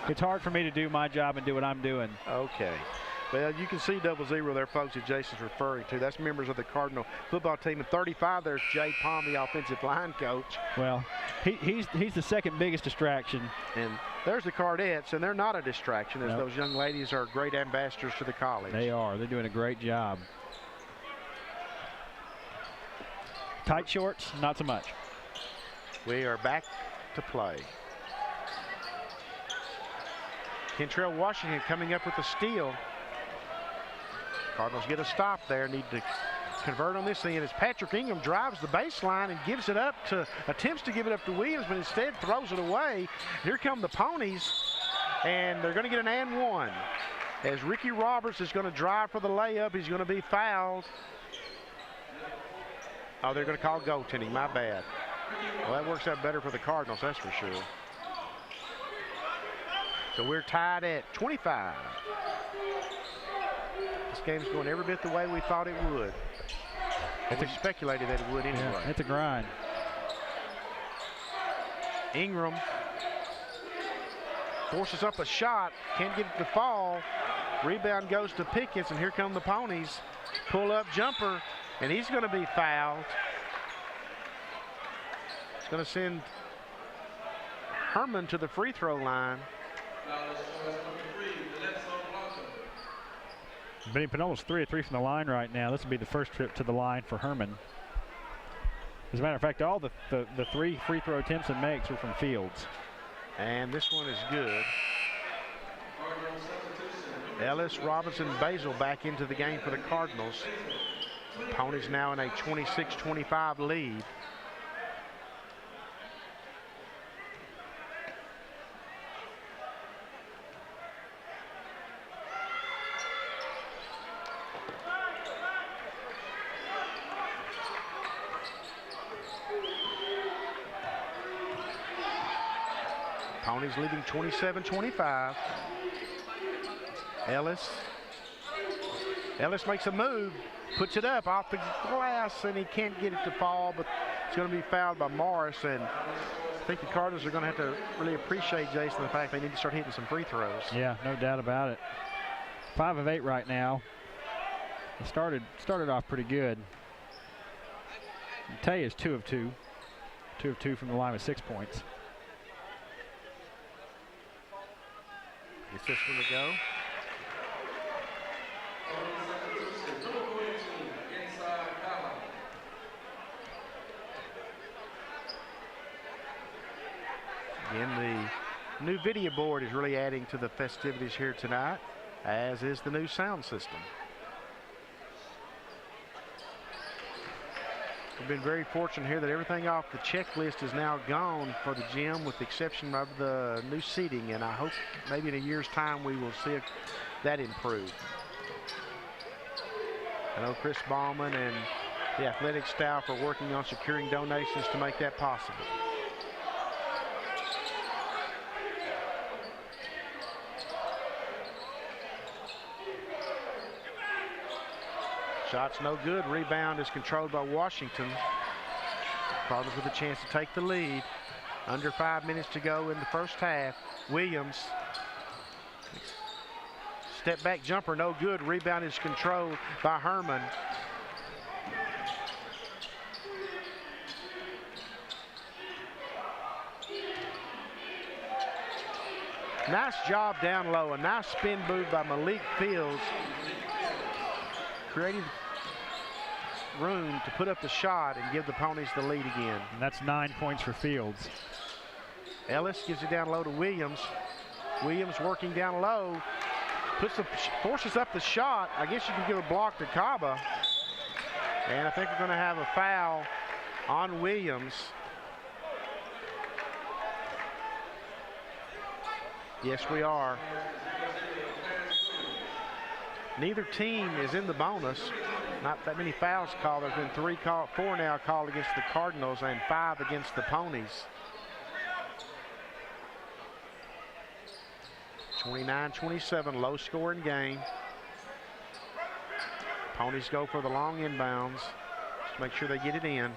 It's hard for me to do my job and do what I'm doing. Okay. Well, you can see 00 there, folks, that Jason's referring to. That's members of the Cardinal football team. And 35, there's Jay Palm, the offensive line coach. Well, he's the second biggest distraction. And there's the Cardettes, and they're not a distraction, as those young ladies are great ambassadors to the college. They are. They're doing a great job. Tight shorts, not so much. We are back to play. Kentrell Washington coming up with a steal. Cardinals get a stop there. Need to convert on this end as Patrick Ingram drives the baseline and gives it up attempts to give it up to Williams, but instead throws it away. Here come the Ponies, and they're going to get an and one. As Ricky Roberts is going to drive for the layup, he's going to be fouled. Oh, they're going to call goaltending, my bad. Well, that works out better for the Cardinals, that's for sure. So we're tied at 25. This game's going every bit the way we thought it would. We speculated that it would anyway. Yeah, it's a grind. Ingram forces up a shot, can't get it to fall. Rebound goes to Pickens, and here come the Ponies. Pull-up jumper, and he's going to be fouled. It's going to send Herman to the free throw line. Benny Panola's 3 of 3 from the line right now. This will be the first trip to the line for Herman. As a matter of fact, all the 3 free throw attempts and makes were from Fields. And this one is good. Ellis, Robinson, Basil back into the game for the Cardinals. Ponies now in a 26-25 lead. Ponies leading 27-25. Ellis makes a move, puts it up off the glass, and he can't get it to fall, but it's going to be fouled by Morris. And I think the Cardinals are going to have to really appreciate, Jason, the fact they need to start hitting some free throws. Yeah, no doubt about it. 5 of 8 right now. They started off pretty good. Tay is 2 of 2. 2 of 2 from the line with 6 points. It's this one to go. Again, the new video board is really adding to the festivities here tonight, as is the new sound system. We've been very fortunate here that everything off the checklist is now gone for the gym, with the exception of the new seating, and I hope maybe in a year's time we will see that improve. I know Chris Ballman and the athletic staff are working on securing donations to make that possible. Shot's no good. Rebound is controlled by Washington. Cardinals with a chance to take the lead. Under 5 minutes to go in the first half. Williams. Step back jumper, no good. Rebound is controlled by Herman. Nice job down low. A nice spin move by Malik Fields. Created room to put up the shot and give the Ponies the lead again. And that's 9 points for Fields. Ellis gives it down low to Williams. Williams working down low. Forces up the shot. I guess you could give a block to Kaba. And I think we're going to have a foul on Williams. Yes, we are. Neither team is in the bonus. Not that many fouls called. There's been 4 now called against the Cardinals and 5 against the Ponies. 29-27, low scoring game. Ponies go for the long inbounds. Just make sure they get it in.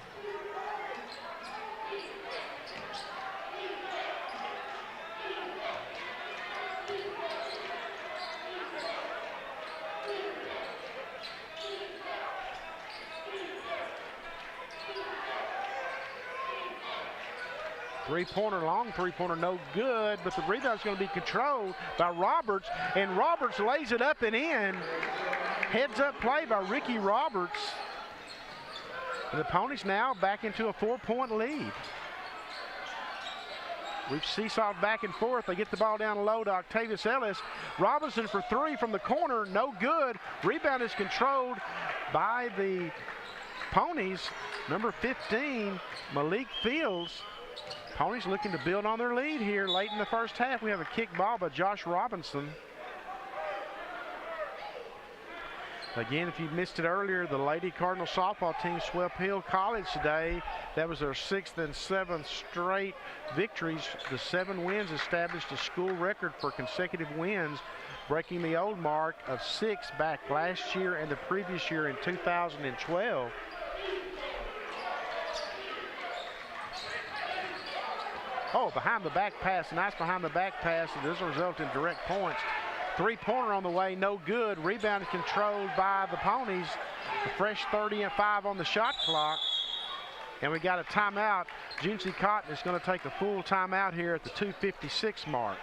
Three-pointer, long three-pointer, no good, but the rebound's going to be controlled by Roberts, and Roberts lays it up and in. Heads-up play by Ricky Roberts. And the Ponies now back into a 4-point lead. We've seesawed back and forth. They get the ball down low to Octavius Ellis. Robinson for 3 from the corner, no good. Rebound is controlled by the Ponies. Number 15, Malik Fields. Ponies looking to build on their lead here late in the first half. We have a kick ball by Josh Robinson. Again, if you missed it earlier, the Lady Cardinal softball team swept Hill College today. That was their 6th and 7th straight victories. The 7 wins established a school record for consecutive wins, breaking the old mark of 6 back last year and the previous year in 2012. Oh, behind the back pass, nice behind the back pass. It doesn't result in direct points. 3-pointer on the way, no good. Rebound controlled by the Ponies. A fresh 30-5 on the shot clock. And we got a timeout. Juncie Cotton is going to take a full timeout here at the 2:56 mark.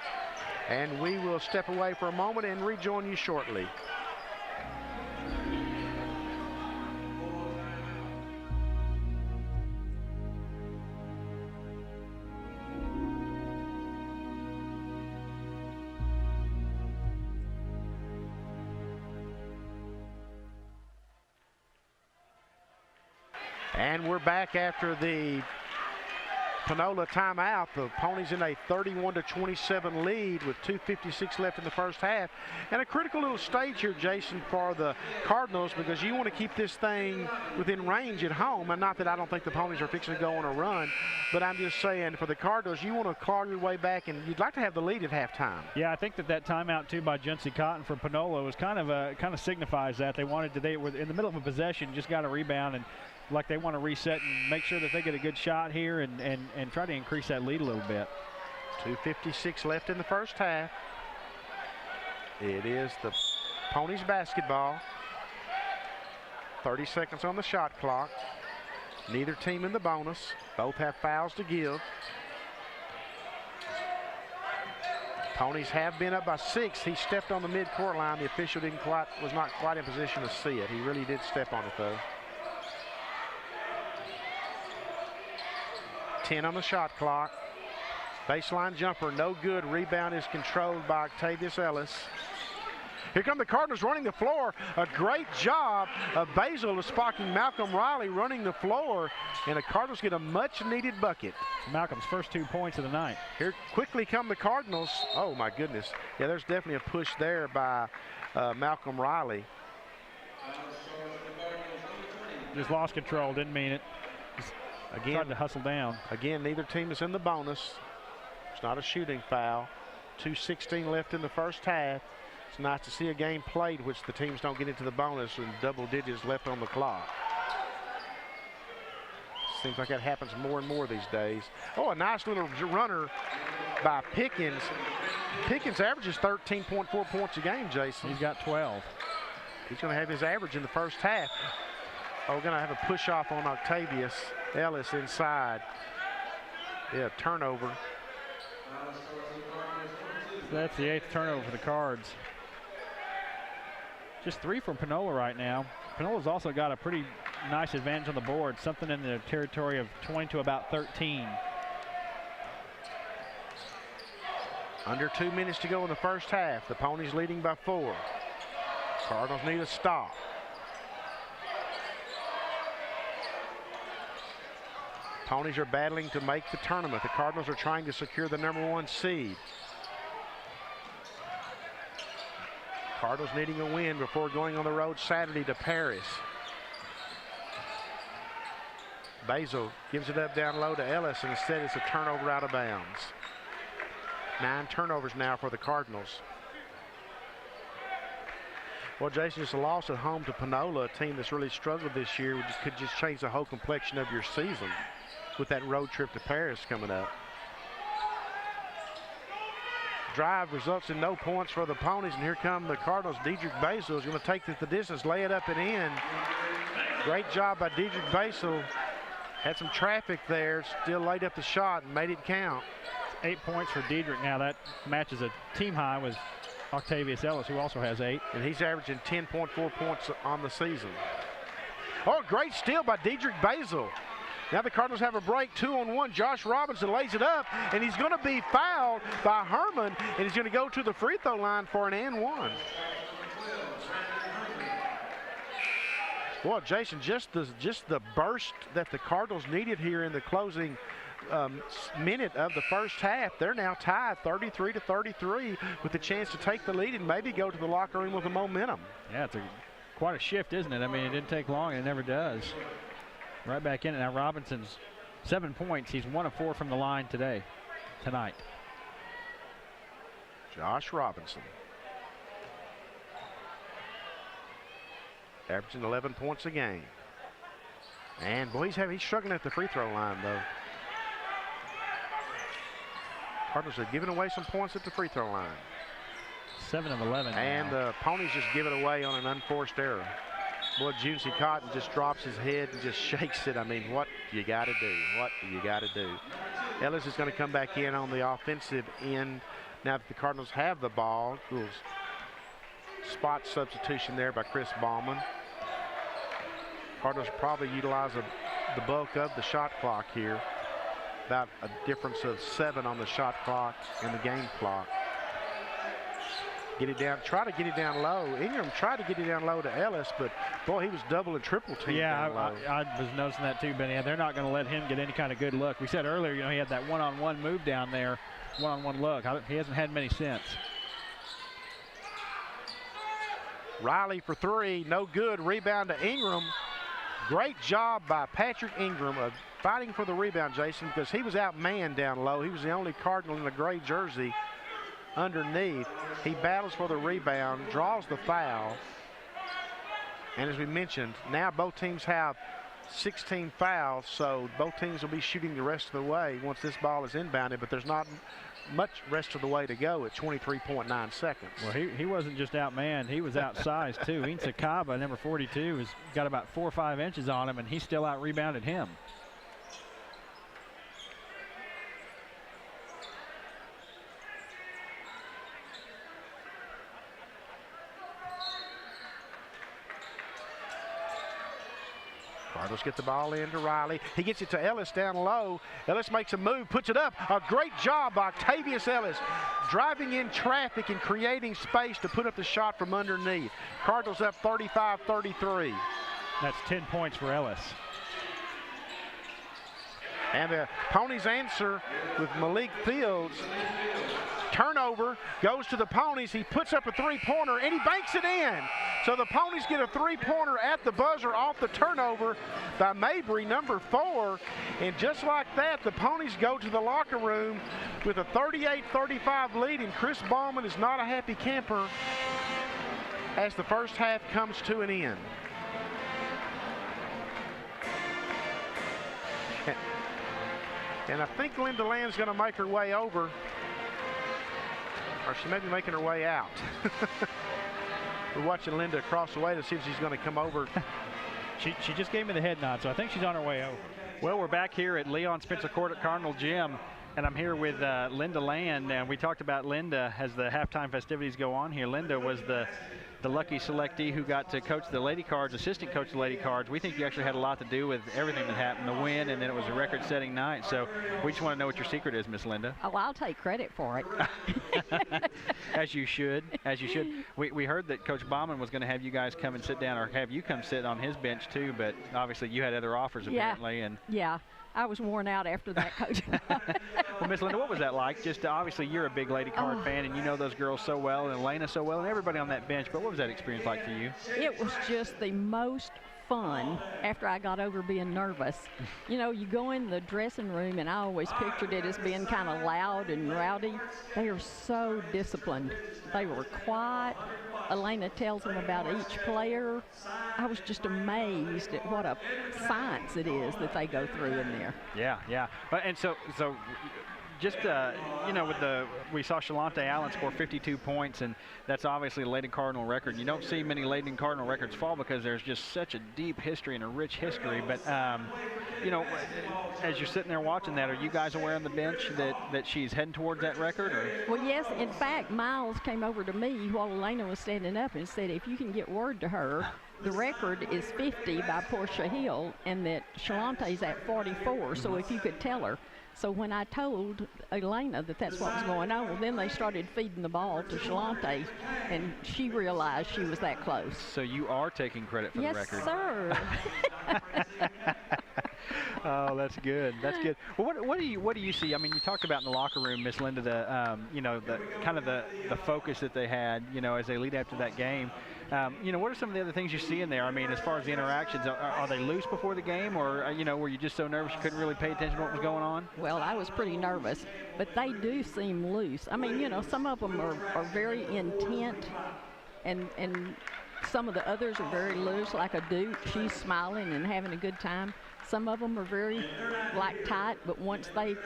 And we will step away for a moment and rejoin you shortly. And we're back after the Panola timeout. The Ponies in a 31-27 lead with 2:56 left in the first half. And a critical little stage here, Jason, for the Cardinals, because you want to keep this thing within range at home. And not that I don't think the Ponies are fixing to go on a run, but I'm just saying for the Cardinals, you want to claw your way back, and you'd like to have the lead at halftime. Yeah, I think that timeout too by Juncie Cotton for Panola was kind of signifies that they were in the middle of a possession, just got a rebound, and like they want to reset and make sure that they get a good shot here and try to increase that lead a little bit. 2:56 left in the first half. It is the Ponies basketball. 30 seconds on the shot clock. Neither team in the bonus. Both have fouls to give. Ponies have been up by 6. He stepped on the midcourt line. The official was not quite in position to see it. He really did step on it though. 10 on the shot clock. Baseline jumper, no good. Rebound is controlled by Octavius Ellis. Here come the Cardinals running the floor. A great job of Basil of spotting Malcolm Riley running the floor, and the Cardinals get a much-needed bucket. Malcolm's first 2 points of the night. Here quickly come the Cardinals. Oh, my goodness. Yeah, there's definitely a push there by Malcolm Riley. Just lost control, didn't mean it. Again, tried to hustle down. Again, neither team is in the bonus. It's not a shooting foul. 2:16 left in the first half. It's nice to see a game played which the teams don't get into the bonus and double digits left on the clock. Seems like that happens more and more these days. Oh, a nice little runner by Pickens. Pickens averages 13.4 points a game, Jason. He's got 12. He's going to have his average in the first half. Oh, we're going to have a push off on Octavius Ellis inside. Yeah, turnover. That's the 8th turnover for the Cards. Just 3 from Panola right now. Panola's also got a pretty nice advantage on the board, something in the territory of 20 to about 13. Under 2 minutes to go in the first half. The Ponies leading by 4. Cardinals need a stop. Ponies are battling to make the tournament. The Cardinals are trying to secure the #1 seed. Cardinals needing a win before going on the road Saturday to Paris. Basil gives it up down low to Ellis, and instead it's a turnover out of bounds. 9 turnovers now for the Cardinals. Well, Jason, it's a loss at home to Panola, a team that's really struggled this year, which could just change the whole complexion of your season with that road trip to Paris coming up. Drive results in no points for the Ponies, and here come the Cardinals. Dedrick Basil is going to take the distance, lay it up and in. Great job by Dedrick Basil. Had some traffic there, still laid up the shot and made it count. 8 points for Dedrick now. That matches a team high with Octavius Ellis, who also has 8. And he's averaging 10.4 points on the season. Oh, great steal by Dedrick Basil. Now the Cardinals have a break, 2-on-1. Josh Robinson lays it up, and he's going to be fouled by Herman, and he's going to go to the free throw line for an and one. Boy, Jason, just the burst that the Cardinals needed here in the closing minute of the first half. They're now tied 33-33 with the chance to take the lead and maybe go to the locker room with the momentum. Yeah, it's quite a shift, isn't it? I mean, it didn't take long, and it never does. Right back in it. Now Robinson's 7 points. He's 1 of 4 from the line tonight. Josh Robinson. Averaging 11 points a game. And boy, he's struggling at the free throw line though. Cardinals are giving away some points at the free throw line. 7 of 11. And the Ponies just give it away on an unforced error. Boy, Juicy Cotton just drops his head and just shakes it. I mean, what you got to do? What do you got to do? Ellis is going to come back in on the offensive end. Now that the Cardinals have the ball, little spot substitution there by Chris Ballman. Cardinals probably utilize the bulk of the shot clock here. About a difference of 7 on the shot clock and the game clock. Get it down, try to get it down low. Ingram tried to get it down low to Ellis, but boy, he was double and triple teamed down low. I was noticing that too, Benny. They're not going to let him get any kind of good look. We said earlier, he had that one-on-one move down there, one-on-one look. He hasn't had many since. Riley for 3, no good. Rebound to Ingram. Great job by Patrick Ingram of fighting for the rebound, Jason, because he was outmanned down low. He was the only Cardinal in a gray jersey underneath. He battles for the rebound, draws the foul. And as we mentioned, now both teams have 16 fouls, so both teams will be shooting the rest of the way once this ball is inbounded, but there's not much rest of the way to go at 23.9 seconds. Well, he wasn't just outmanned, he was outsized too. Insa Kaba, number 42, has got about 4 or 5 inches on him, and he still out-rebounded him. Cardinals get the ball in to Riley. He gets it to Ellis down low. Ellis makes a move, puts it up. A great job by Octavius Ellis, driving in traffic and creating space to put up the shot from underneath. Cardinals up 35-33. That's 10 points for Ellis. And the Ponies answer with Malik Fields. Turnover goes to the Ponies. He puts up a three-pointer and he banks it in. So the Ponies get a three-pointer at the buzzer off the turnover by Mabry, number 4. And just like that, the Ponies go to the locker room with a 38-35 lead, and Chris Ballman is not a happy camper as the first half comes to an end. And I think Linda Land's going to make her way over. Or she may be making her way out. We're watching Linda across the way to see if she's going to come over. She just gave me the head nod, so I think she's on her way over. Well, we're back here at Leon Spencer Court at Cardinal Gym, and I'm here with Linda Land. And we talked about Linda as the halftime festivities go on here. Linda was the lucky selectee who got to coach the Lady Cards, assistant coach the Lady Cards. We think you actually had a lot to do with everything that happened, the win, and then it was a record-setting night. So we just want to know what your secret is, Miss Linda. Oh, I'll take credit for it. As you should, as you should. We heard that Coach Bauman was going to have you guys come and sit down, or have you come sit on his bench too, but obviously you had other offers apparently. And yeah. I was worn out after that, Coach. Well, Miss Linda, what was that like? Just obviously you're a big Lady Card fan, and you know those girls so well, and Elena so well, and everybody on that bench. But what was that experience like for you? It was just the most fun after I got over being nervous. You know, you go in the dressing room, and I always pictured it as being kind of loud and rowdy. They are so disciplined. They were quiet. Elena tells them about each player. I was just amazed at what a science it is that they go through in there. Yeah. And so just, you know, we saw Shalonte Allen score 52 points, and that's obviously a Lady Cardinal record. You don't see many Lady Cardinal records fall because there's just such a deep history and a rich history. But, you know, as you're sitting there watching that, are you guys aware on the bench that she's heading towards that record? Or? Well, yes. In fact, Miles came over to me while Elena was standing up and said, if you can get word to her, the record is 50 by Portia Hill, and that Shalonte's at 44. So if you could tell her. So when I told Elena that that's what was going on, well, then they started feeding the ball to Shalante, and she realized she was that close. So you are taking credit for Yes, the record. sir. Oh, that's good. That's good. Well, what do you see? I mean, you talked about in the locker room, Miss Linda, the the kind of the focus that they had, as they lead after that game. What are some of the other things you see in there? I mean, as far as the interactions, are they loose before the game, or were you just so nervous you couldn't really pay attention to what was going on? Well, I was pretty nervous, but they do seem loose. I mean, some of them are very intent, and some of the others are very loose, like a Duke. She's smiling and having a good time. Some of them are very tight, but once they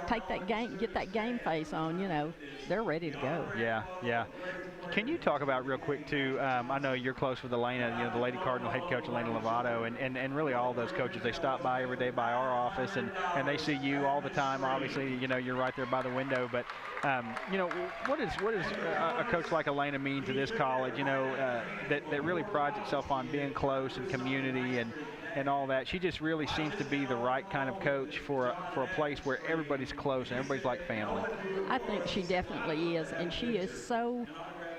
take that game, get that game face on, they're ready to go. Yeah, yeah. Can you talk about real quick too? I know you're close with Elena, the Lady Cardinal head coach Elena Lovato, and really all those coaches. They stop by every day by our office, and they see you all the time. Obviously, you're right there by the window. But what does a coach like Elena mean to this college? That really prides itself on being close and community and all that. She just really seems to be the right kind of coach for a place where everybody's close and everybody's like family. I think she definitely is, and she is so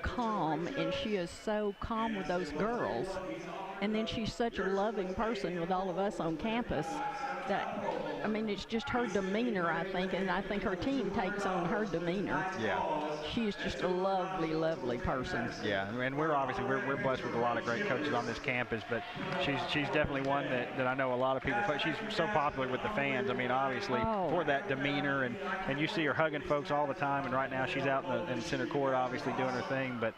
calm, and she is so calm with those girls. And then she's such a loving person with all of us on campus that, I mean, it's just her demeanor, I think, and I think her team takes on her demeanor. Yeah. She is just a lovely, lovely person. Yeah, and we're blessed with a lot of great coaches on this campus, but she's definitely one that I know a lot of people. She's so popular with the fans. I mean, obviously, for that demeanor, and you see her hugging folks all the time, and right now she's out in the center court, obviously doing her thing. But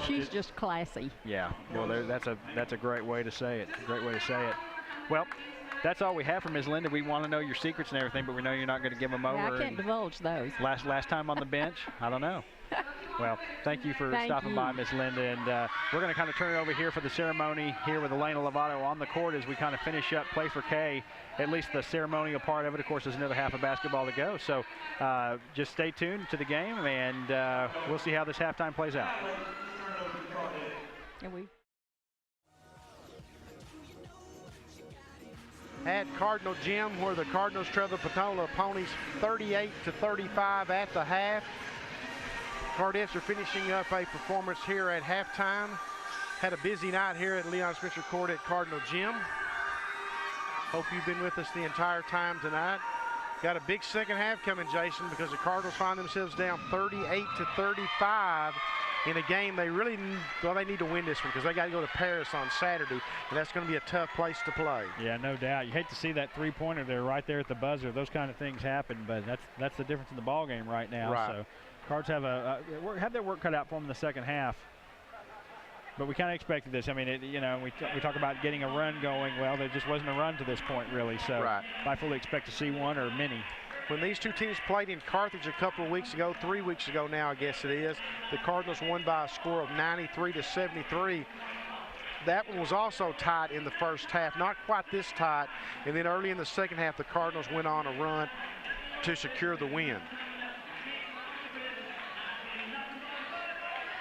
she's just classy. Yeah, well, that's a great way to say it. Great way to say it. Well, that's all we have from Ms. Linda. We want to know your secrets and everything, but we know you're not going to give them over. Yeah, I can't divulge those. Last time on the bench? I don't know. Well, thank you for stopping by, Ms. Linda. And we're going to kind of turn it over here for the ceremony here with Elena Lovato on the court as we kind of finish up Play for K, at least the ceremonial part of it. Of course, there's another half of basketball to go. So just stay tuned to the game, and we'll see how this halftime plays out. At Cardinal Gym, where the Cardinals trail the Panola Ponies 38-35 at the half. Cardettes are finishing up a performance here at halftime. Had a busy night here at Leon Spencer Court at Cardinal Gym. Hope you've been with us the entire time tonight. Got a big second half coming, Jason, because the Cardinals find themselves down 38-35 in a game they really they need to win this one because they got to go to Paris on Saturday, and that's going to be a tough place to play. Yeah, no doubt. You hate to see that three-pointer there right there at the buzzer. Those kind of things happen, but that's the difference in the ball game right now. Right. So Cards have have their work cut out for them in the second half. But we kind of expected this. I mean, we talk about getting a run going. Well, there just wasn't a run to this point, really. So I fully expect to see one or many. When these two teams played in Carthage a couple of weeks ago, 3 weeks ago now, I guess it is, the Cardinals won by a score of 93-73. That one was also tight in the first half, not quite this tight. And then early in the second half, the Cardinals went on a run to secure the win.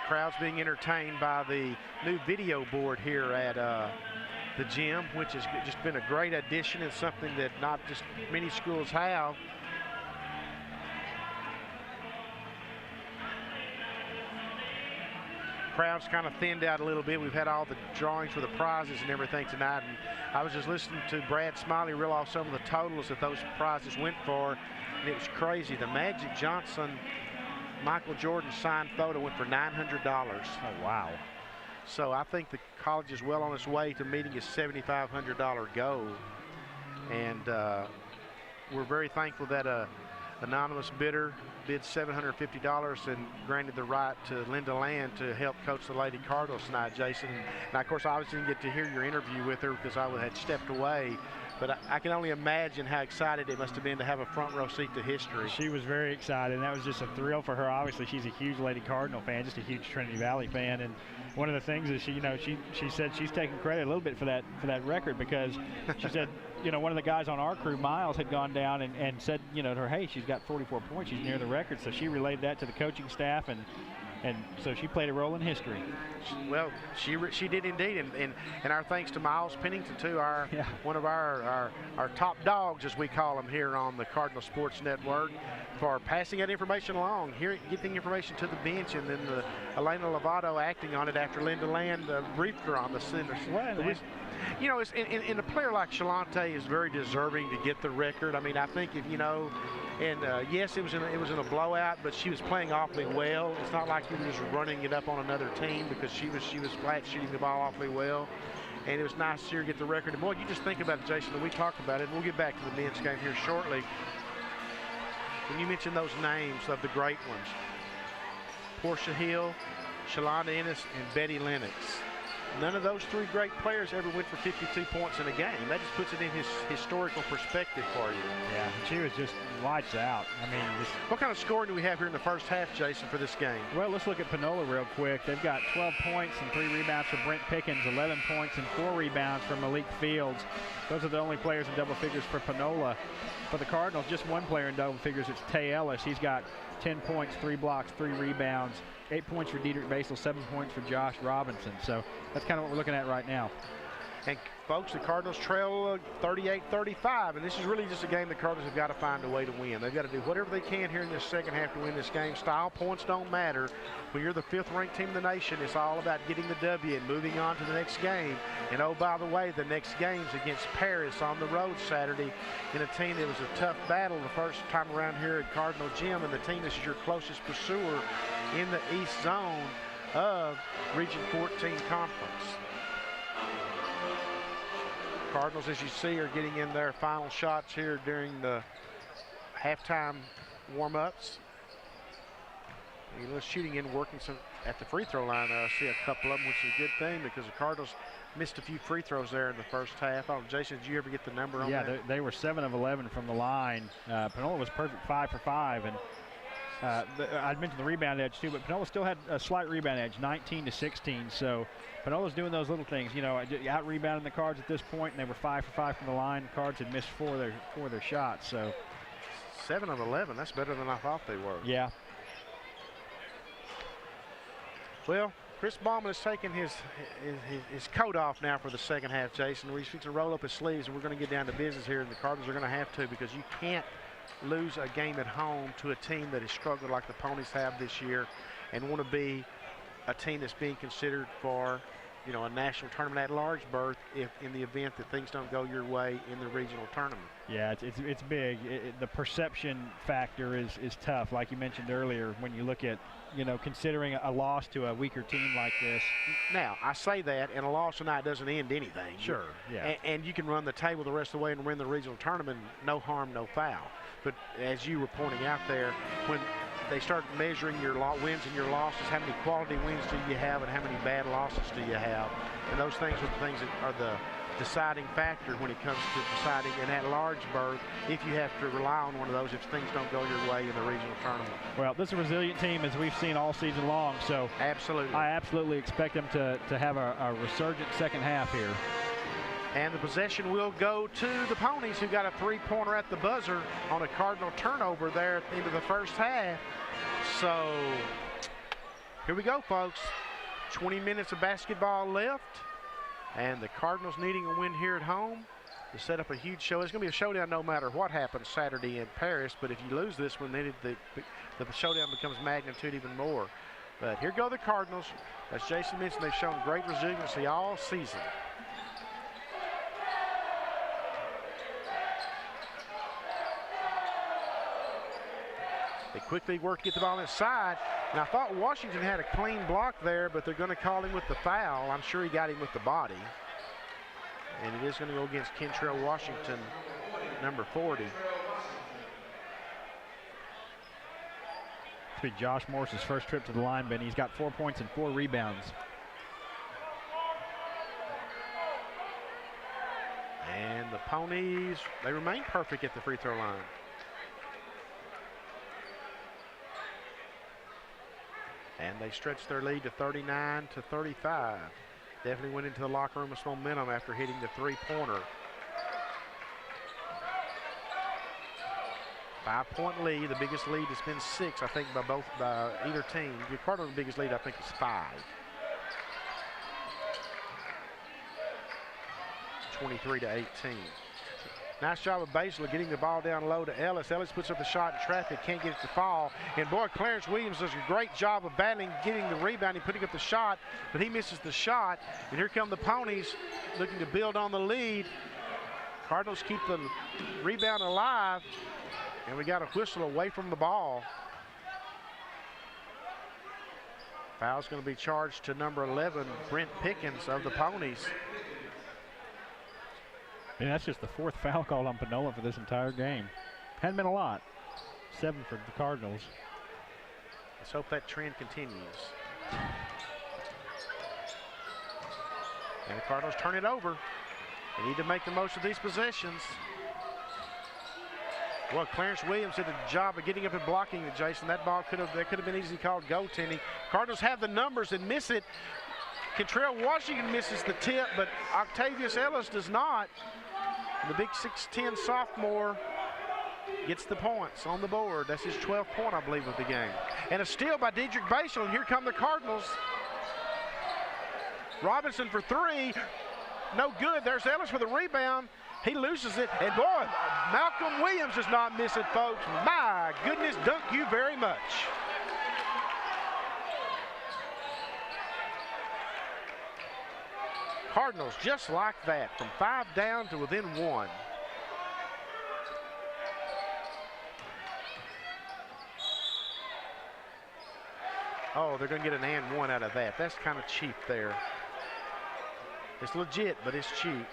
Crowds being entertained by the new video board here at the gym, which has just been a great addition and something that not just many schools have. Crowd's kind of thinned out a little bit. We've had all the drawings for the prizes and everything tonight, and I was just listening to Brad Smiley reel off some of the totals that those prizes went for, and it was crazy. The Magic Johnson Michael Jordan signed photo went for $900. Oh, wow. So I think the college is well on its way to meeting its $7,500 goal. And we're very thankful that an anonymous bidder bid $750 and granted the right to Linda Land to help coach the Lady Cardinals tonight, Jason. And of course, I obviously didn't get to hear your interview with her because I had stepped away. But I can only imagine how excited it must have been to have a front row seat to history. She was very excited, and that was just a thrill for her. Obviously, she's a huge Lady Cardinal fan, just a huge Trinity Valley fan. And one of the things is she said she's taking credit a little bit for that record because she said, one of the guys on our crew, Miles, had gone down and said, to her, hey, she's got 44 points. She's near the record. So she relayed that to the coaching staff, and And so she played a role in history. Well, she did indeed, and our thanks to Miles Pennington too, one of our top dogs, as we call him here on the Cardinal Sports Network, for passing that information along, getting information to the bench, and then Elena Lovato acting on it after Linda Land briefed her on the center. You know, and a player like Shalante is very deserving to get the record. I mean, I think if you know. And yes, it was in a blowout, but she was playing awfully well. It's not like you were just running it up on another team, because she was flat shooting the ball awfully well. And it was nice to see her get the record. And boy, you just think about it, Jason, and we talked about it, and we'll get back to the men's game here shortly. When you mention those names of the great ones, Portia Hill, Shalonda Ennis, and Betty Lennox, none of those three great players ever went for 52 points in a game. That just puts it in his historical perspective for you. Yeah, she was just lights out. I mean, what kind of scoring do we have here in the first half, Jason, for this game? Well, let's look at Panola real quick. They've got 12 points and 3 rebounds from Brent Pickens, 11 points and 4 rebounds from Malik Fields. Those are the only players in double figures for Panola. For the Cardinals, just one player in double figures. It's Tay Ellis. He's got 10 points, 3 blocks, 3 rebounds, 8 points for Diedrich Basel, 7 points for Josh Robinson. So that's kind of what we're looking at right now. And folks, the Cardinals trail 38-35, and this is really just a game the Cardinals have got to find a way to win. They've got to do whatever they can here in this second half to win this game. Style points don't matter. When you're the 5th-ranked team in the nation, it's all about getting the W and moving on to the next game. And oh, by the way, the next game's against Paris on the road Saturday in a team that was a tough battle the first time around here at Cardinal Gym, and the team that is your closest pursuer in the East Zone of Region 14 Conference. Cardinals, as you see, are getting in their final shots here during the halftime warm-ups. Shooting in, working some at the free throw line there. I see a couple of them, which is a good thing, because the Cardinals missed a few free throws there in the first half. Oh, Jason, did you ever get the number on that? Yeah, they were 7 of 11 from the line. Panola was perfect 5 for 5, and I'd mentioned the rebound edge too, but Panola still had a slight rebound edge, 19-16. So Panola's doing those little things, you know, out rebounding the Cards at this point, and they were 5 for 5 from the line. The Cards had missed 4 of their shots. So 7 of 11. That's better than I thought they were. Yeah. Well, Chris Bauman has taken his coat off now for the second half, Jason. He's fixing to roll up his sleeves, and we're going to get down to business here, and the Cardinals are going to have to, because you can't lose a game at home to a team that has struggled like the Ponies have this year, and want to be a team that's being considered for, you know, a national tournament at large berth if in the event that things don't go your way in the regional tournament. Yeah, it's big. The perception factor is tough, like you mentioned earlier, when you look at, you know, considering a loss to a weaker team like this. Now, I say that, and a loss tonight doesn't end anything. Sure, yeah. And you can run the table the rest of the way and win the regional tournament, no harm, no foul. But as you were pointing out there, when they start measuring your wins and your losses, how many quality wins do you have and how many bad losses do you have? And those things are the things that are the deciding factor when it comes to deciding in that large berth if you have to rely on one of those if things don't go your way in the regional tournament. Well, this is a resilient team, as we've seen all season long, so absolutely, I absolutely expect them to have a resurgent second half here. And the possession will go to the Ponies, who got a 3-pointer at the buzzer on a Cardinal turnover there at the end of the first half. So here we go, folks. 20 minutes of basketball left, and the Cardinals needing a win here at home to set up a huge show. It's going to be a showdown no matter what happens Saturday in Paris, but if you lose this one, then the showdown becomes magnitude even more. But here go the Cardinals. As Jason mentioned, they've shown great resiliency all season. They quickly work to get the ball inside. And I thought Washington had a clean block there, but they're going to call him with the foul. I'm sure he got him with the body. And it is going to go against Kentrell Washington, number 40. This will be Josh Morris's first trip to the line, Ben. He's got 4 points and 4 rebounds. And the Ponies, they remain perfect at the free throw line. And they stretched their lead to 39-35. Definitely went into the locker room with some momentum after hitting the 3-pointer. 5-point lead. The biggest lead has been 6, I think, by either team. The Cardinals' biggest lead, I think, is 5. 23-18. Nice job of Basil getting the ball down low to Ellis. Ellis puts up the shot in traffic, can't get it to fall. And boy, Clarence Williams does a great job of battling, getting the rebound and putting up the shot, but he misses the shot. And here come the Ponies looking to build on the lead. Cardinals keep the rebound alive, and we got a whistle away from the ball. Foul's going to be charged to number 11, Brent Pickens of the Ponies. And that's just the 4th foul call on Panola for this entire game. Hadn't been a lot. 7 for the Cardinals. Let's hope that trend continues. And the Cardinals turn it over. They need to make the most of these possessions. Well, Clarence Williams did a job of getting up and blocking it, Jason. That ball could have been easily called goaltending. Cardinals have the numbers and miss it. Kentrell Washington misses the tip, but Octavius Ellis does not. The big 6'10 sophomore gets the points on the board. That's his 12th point, I believe, of the game. And a steal by Dedrick Basil, and here come the Cardinals. Robinson for 3. No good. There's Ellis for the rebound. He loses it. And boy, Malcolm Williams does not miss it, folks. My goodness, dunk you very much. Cardinals just like that, from 5 down to within 1. Oh, they're going to get an and 1 out of that. That's kind of cheap there. It's legit, but it's cheap.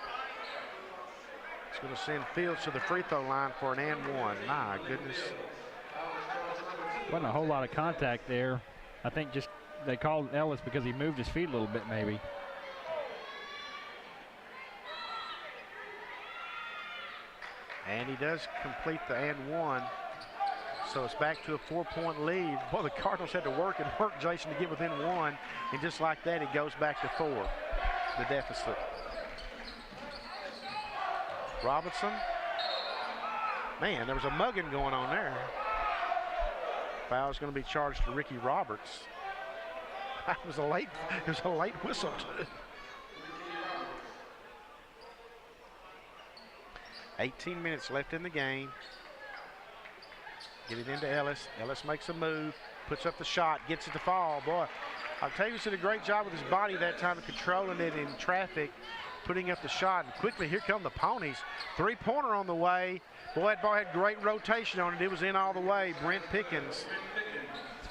It's going to send Fields to the free throw line for an and 1. My goodness. Wasn't a whole lot of contact there. I think just they called Ellis because he moved his feet a little bit, maybe. And he does complete the and 1. So it's back to a 4-point lead. Well, the Cardinals had to work and work, Jason, to get within 1. And just like that, it goes back to 4, the deficit. Robinson. Man, there was a mugging going on there. Foul is going to be charged to Ricky Roberts. It was a late whistle, too. 18 minutes left in the game. Get it into Ellis. Ellis makes a move, puts up the shot, gets it to fall. Boy, Octavius did a great job with his body that time of controlling it in traffic, putting up the shot. And quickly, here come the Ponies. 3-pointer on the way. Boy, that ball had great rotation on it. It was in all the way. Brent Pickens.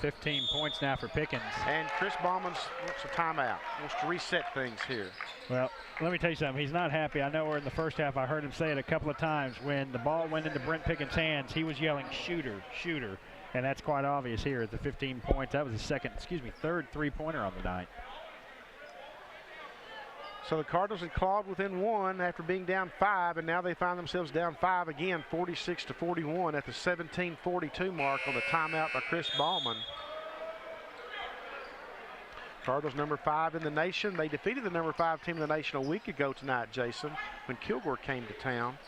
15 points now for Pickens. And Chris Bauman's wants a timeout. Wants to reset things here. Well, let me tell you something. He's not happy. I know we're in the first half. I heard him say it a couple of times. When the ball went into Brent Pickens' hands, he was yelling, shooter, shooter. And that's quite obvious here at the 15 points. That was his third 3-pointer on the night. So the Cardinals had clawed within 1 after being down 5, and now they find themselves down 5 again, 46-41 at the 17:42 mark on the timeout by Chris Bauman. Cardinals number 5 in the nation. They defeated the number 5 team in the nation a week ago tonight, Jason, when Kilgore came to town.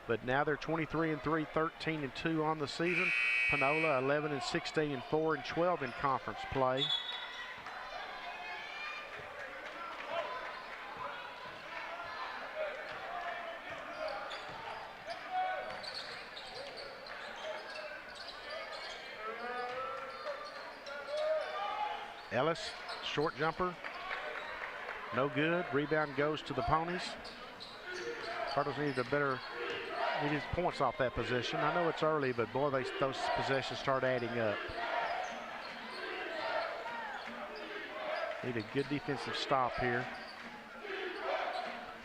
But now they're 23-3, 13-2 on the season. Panola 11-16, 4 and 12 in conference play. Ellis, short jumper, no good. Rebound goes to the Ponies. Cardinals needed points off that possession. I know it's early, but boy, those possessions start adding up. Need a good defensive stop here.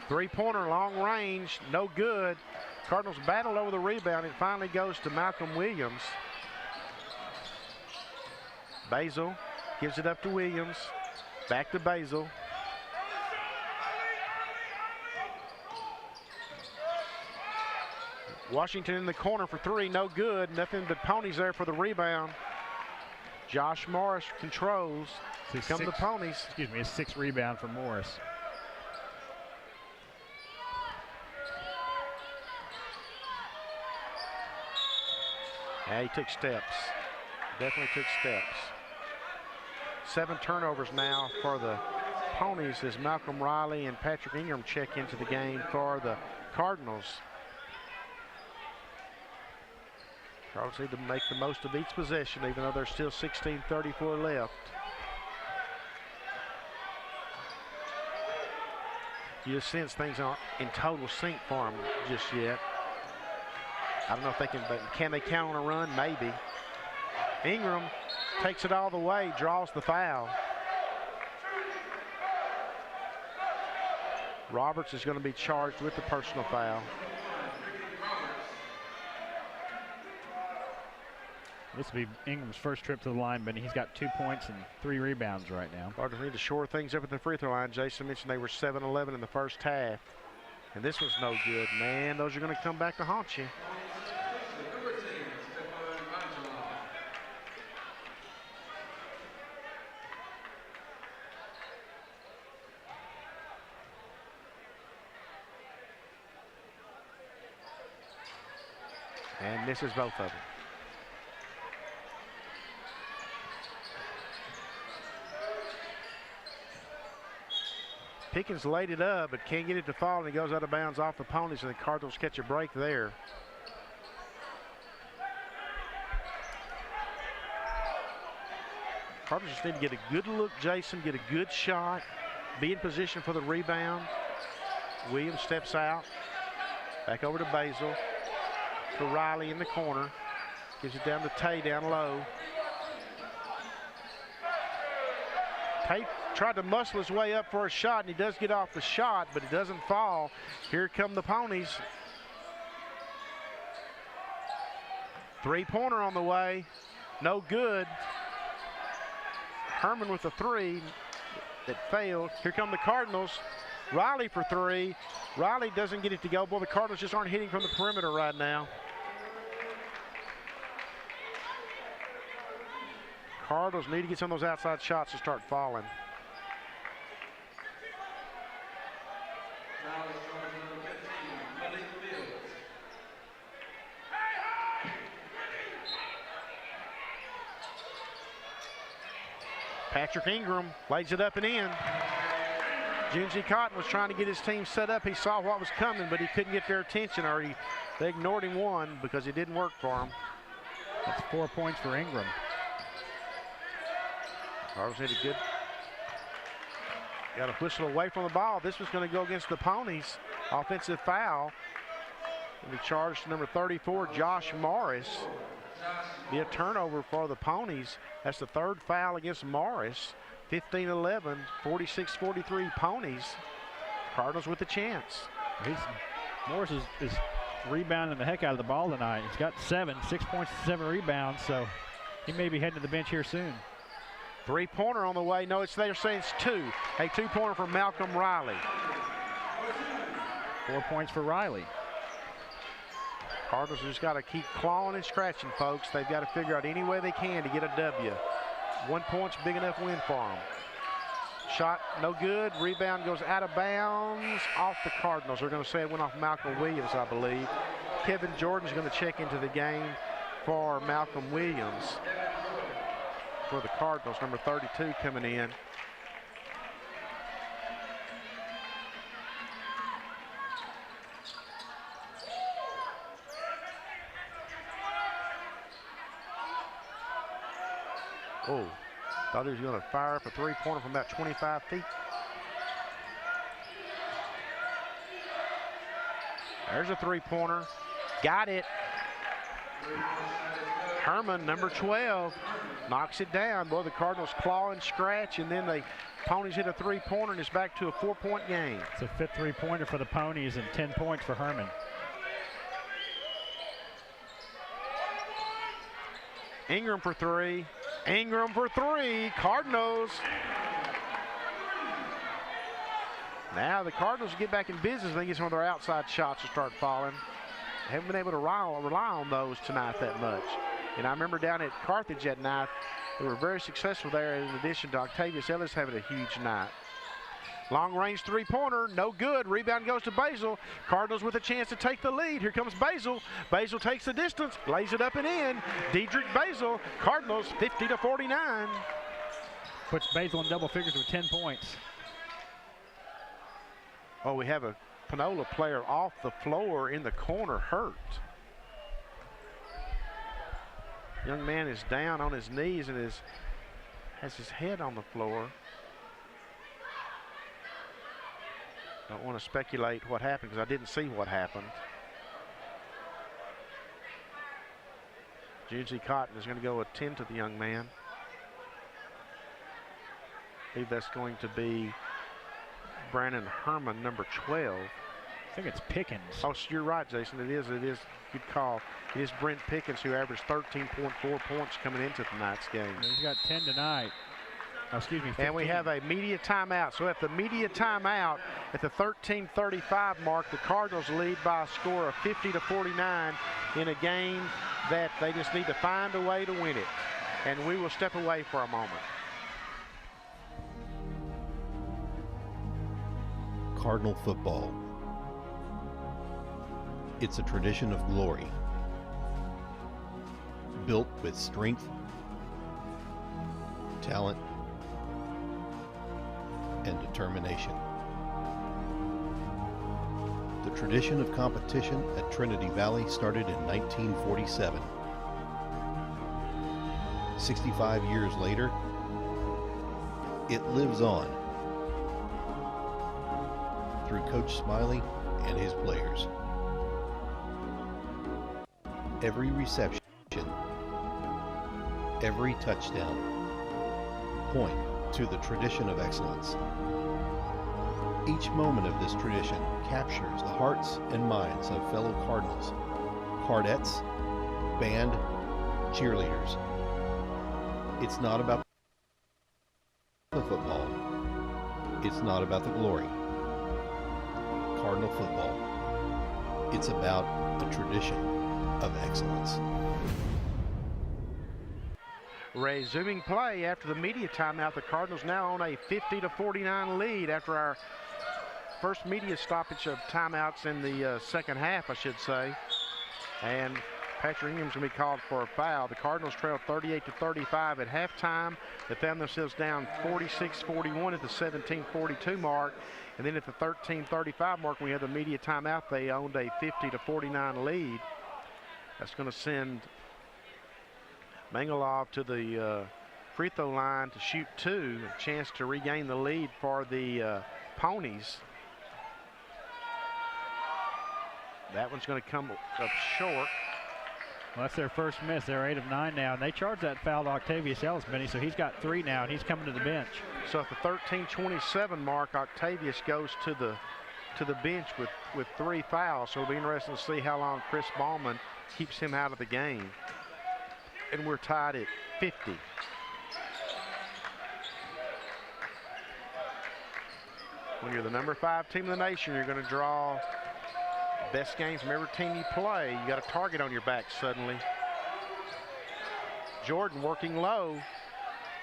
3-pointer, long range, no good. Cardinals battled over the rebound. It finally goes to Malcolm Williams. Basil gives it up to Williams. Back to Basil. Washington in the corner for 3, no good. Nothing but Ponies there for the rebound. Josh Morris controls. Here come the Ponies. Excuse me, a 6th rebound for Morris. Yeah, he took steps. Definitely took steps. 7 turnovers now for the Ponies as Malcolm Riley and Patrick Ingram check into the game for the Cardinals. Cardinals need to make the most of each possession, even though there's still 16:34 left. You just sense things aren't in total sync for them just yet. I don't know if they can they count on a run? Maybe. Ingram takes it all the way, draws the foul. Roberts is going to be charged with the personal foul. This will be Ingram's first trip to the line, but he's got 2 points and 3 rebounds right now. Cardinals need to shore things up at the free throw line. Jason mentioned they were 7-11 in the first half. And this was no good. Man, those are going to come back to haunt you. And misses both of them. Pickens laid it up, but can't get it to fall, and he goes out of bounds off the Ponies, and the Cardinals catch a break there. Cardinals just need to get a good look, Jason, get a good shot, be in position for the rebound. Williams steps out, back over to Basil, to Riley in the corner, gives it down to Tay down low. Tay tried to muscle his way up for a shot, and he does get off the shot, but it doesn't fall. Here come the Ponies. Three-pointer on the way. No good. Herman with a three that failed. Here come the Cardinals. Riley for three. Riley doesn't get it to go. Boy, the Cardinals just aren't hitting from the perimeter right now. Cardinals need to get some of those outside shots to start falling. Patrick Ingram lays it up and in. Junji Cotton was trying to get his team set up. He saw what was coming, but he couldn't get their attention, or they ignored him one because it didn't work for him. That's 4 points for Ingram. Cardinals need a good. Got a whistle away from the ball. This was going to go against the Ponies. Offensive foul. And he charged number 34, Josh Morris. Be a turnover for the Ponies. That's the third foul against Morris. 15-11, 46-43 Ponies. Cardinals with a chance. Morris is rebounding the heck out of the ball tonight. He's got 6 points, 7 rebounds, so he may be heading to the bench here soon. Three-pointer on the way. No, they're saying it's two. A two-pointer for Malcolm Riley. 4 points for Riley. Cardinals just got to keep clawing and scratching, folks. They've got to figure out any way they can to get a W. 1 point's big enough win for them. Shot no good. Rebound goes out of bounds off the Cardinals. They're going to say it went off Malcolm Williams, I believe. Kevin Jordan's going to check into the game for Malcolm Williams. For the Cardinals, number 32 coming in. Oh, thought he was going to fire up a three-pointer from about 25 feet. There's a three-pointer. Got it. Herman, number 12, knocks it down. Boy, the Cardinals claw and scratch, and then the Ponies hit a three-pointer, and it's back to a 4-point game. It's a fifth three-pointer for the Ponies and 10 points for Herman. Ingram for three. Ingram for three. Cardinals. Now the Cardinals get back in business. They get some of their outside shots to start falling. They haven't been able to rely on those tonight that much. And I remember down at Carthage that night, they were very successful there in addition to Octavius Ellis having a huge night. Long range three-pointer, no good. Rebound goes to Basil. Cardinals with a chance to take the lead. Here comes Basil. Basil takes the distance, lays it up and in. Dedrick Basil, Cardinals 50-49. Puts Basil in double figures with 10 points. Oh, we have a Panola player off the floor in the corner, hurt. Young man is down on his knees and has his head on the floor. Don't want to speculate what happened because I didn't see what happened. Juicy Cotton is going to go attend to the young man. I believe that's going to be Brandon Herman, number 12. I think it's Pickens. Oh, you're right, Jason. It is. Good call. It is Brent Pickens, who averaged 13.4 points coming into tonight's game. He's got 10 tonight. Oh, excuse me, 15. And we have a media timeout. So at the media timeout, at the 13:35 mark, the Cardinals lead by a score of 50-49 in a game that they just need to find a way to win it. And we will step away for a moment. Cardinal football. It's a tradition of glory, built with strength, talent, and determination. The tradition of competition at Trinity Valley started in 1947. 65 years later, it lives on through Coach Smiley and his players. Every reception, every touchdown point to the tradition of excellence. Each moment of this tradition captures the hearts and minds of fellow Cardinals, Cardettes, band, cheerleaders. It's not about the football. It's not about the glory. Cardinal football. It's about the tradition of excellence. Resuming play after the media timeout, the Cardinals now on a 50-49 lead after our first media stoppage of timeouts in the second half, I should say. And Patrick Ingram's going to be called for a foul. The Cardinals trailed 38-35 at halftime. They found themselves down 46-41 at the 17:42 mark. And then at the 13:35 mark, when we had the media timeout, they owned a 50-49 lead. That's going to send Mangalov to the free throw line to shoot two. A chance to regain the lead for the Ponies. That one's going to come up short. Well, that's their first miss. They're 8 of 9 now, and they charged that foul to Octavius Ellis, Benny, so he's got 3 now, and he's coming to the bench. So at the 13:27 mark, Octavius goes to the bench with 3 fouls. So it'll be interesting to see how long Chris Ballman keeps him out of the game. And we're tied at 50. When you're the number 5 team in the nation, you're going to draw best games from every team you play. You got a target on your back suddenly. Jordan working low,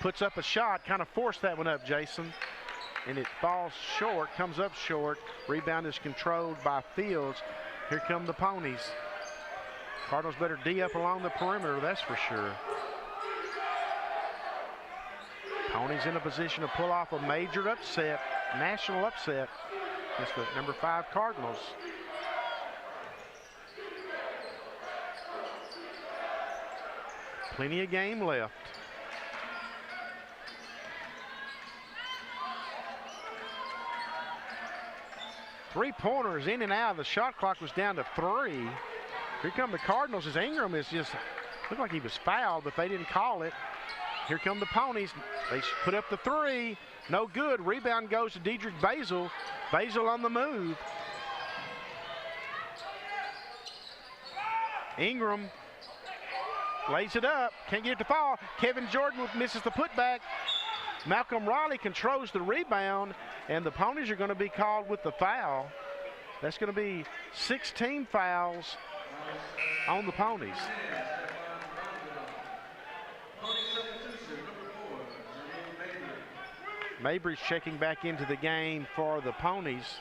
puts up a shot, kind of forced that one up, Jason. And it falls short, comes up short. Rebound is controlled by Fields. Here come the Ponies. Cardinals better D up along the perimeter, that's for sure. Ponies in a position to pull off a major upset, national upset against the number 5 Cardinals. Plenty of game left. Three-pointers in and out. The shot clock was down to 3. Here come the Cardinals as Ingram is just, looked like he was fouled, but they didn't call it. Here come the Ponies. They put up the 3. No good. Rebound goes to Dedrick Basil. Basil on the move. Ingram lays it up. Can't get it to fall. Kevin Jordan misses the putback. Malcolm Riley controls the rebound, and the Ponies are going to be called with the foul. That's going to be 16 fouls on the Ponies. Mabry's checking back into the game for the Ponies.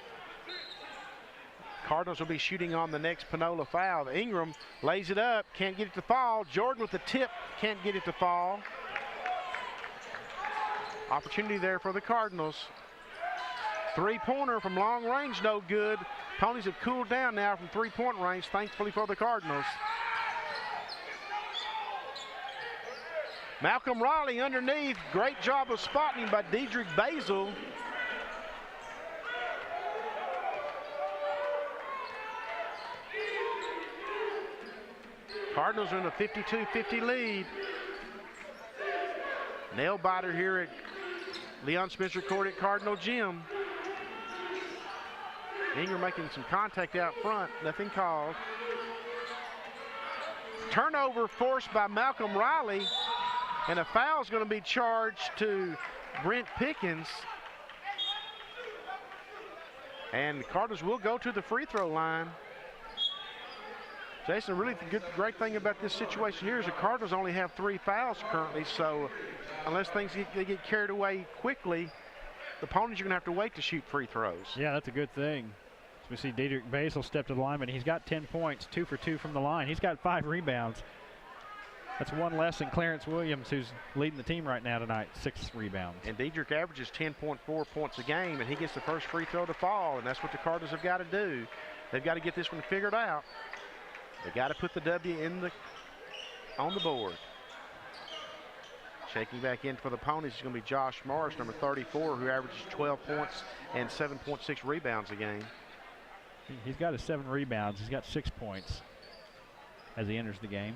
Cardinals will be shooting on the next Panola foul. Ingram lays it up, can't get it to fall. Jordan with the tip, can't get it to fall. Opportunity there for the Cardinals. Three-pointer from long range, no good. Ponies have cooled down now from three-point range, thankfully for the Cardinals. Malcolm Riley underneath. Great job of spotting by Dedrick Basil. Cardinals are in a 52-50 lead. Nail biter here at Leon Spencer Court at Cardinal Gym. Ingram making some contact out front. Nothing called. Turnover forced by Malcolm Riley. And a foul is going to be charged to Brent Pickens. And the Cardinals will go to the free throw line. Jason, really great thing about this situation here is the Cardinals only have 3 fouls currently, so unless things get carried away quickly, the Ponies are going to have to wait to shoot free throws. Yeah, that's a good thing. So we see Dedrick Basil step to the line, but he's got 10 points, 2 for 2 from the line. He's got 5 rebounds. That's one less than Clarence Williams, who's leading the team right now tonight, 6 rebounds. And Dedrick averages 10.4 points a game, and he gets the first free throw to fall, and that's what the Cardinals have got to do. They've got to get this one figured out. They got to put the W on the board. Checking back in for the Ponies is going to be Josh Morris, number 34, who averages 12 points and 7.6 rebounds a game. He's got his 7 rebounds. He's got 6 points as he enters the game,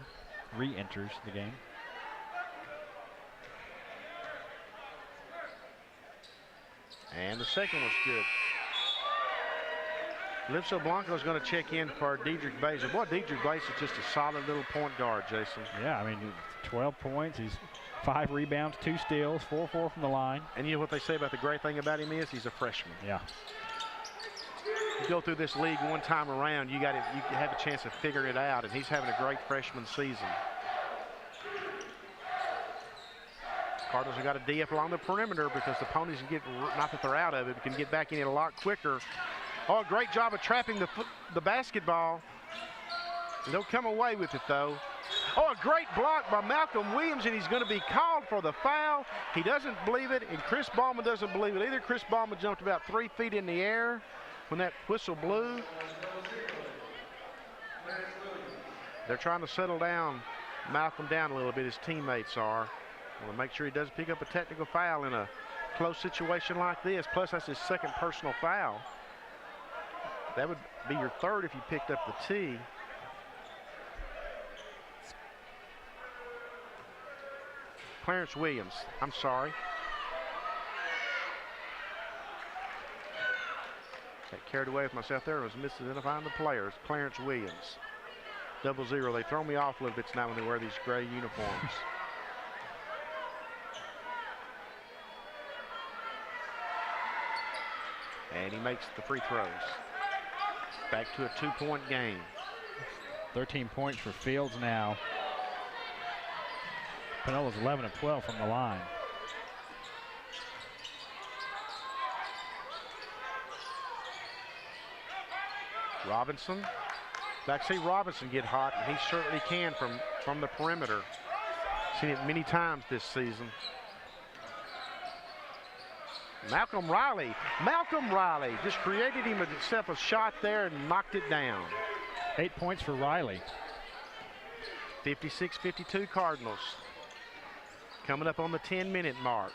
re-enters the game. And the second was good. Lipso Blanco is going to check in for Dedrick Basil. Boy, Dedrick Basil is just a solid little point guard, Jason. Yeah, I mean, 12 points. He's 5 rebounds, 2 steals, 4-4 from the line. And you know what they say about the great thing about him is he's a freshman. Yeah. You go through this league one time around, you have a chance of figuring it out, and he's having a great freshman season. Cardinals have got to DF along the perimeter because the Ponies can get, not that they're out of it, but can get back in it a lot quicker. Oh, great job of trapping the basketball. They'll come away with it, though. Oh, a great block by Malcolm Williams, and he's going to be called for the foul. He doesn't believe it, and Chris Ballman doesn't believe it either. Chris Ballman jumped about 3 feet in the air when that whistle blew. They're trying to settle Malcolm down a little bit. His teammates are. Want to make sure he doesn't pick up a technical foul in a close situation like this. Plus, that's his 2nd personal foul. That would be your 3rd if you picked up the tee. Clarence Williams, I'm sorry. Got carried away with myself there. I was misidentifying the players. Clarence Williams. 0-0. They throw me off a little bit tonight when they wear these gray uniforms. And he makes the free throws. Back to a 2-point game. 13 points for Fields now. Panola's 11 of 12 from the line. Robinson. Back see Robinson get hot, and he certainly can from the perimeter. Seen it many times this season. Malcolm Riley just created himself a shot there and knocked it down. 8 points for Riley. 56-52 Cardinals. Coming up on the 10-minute mark.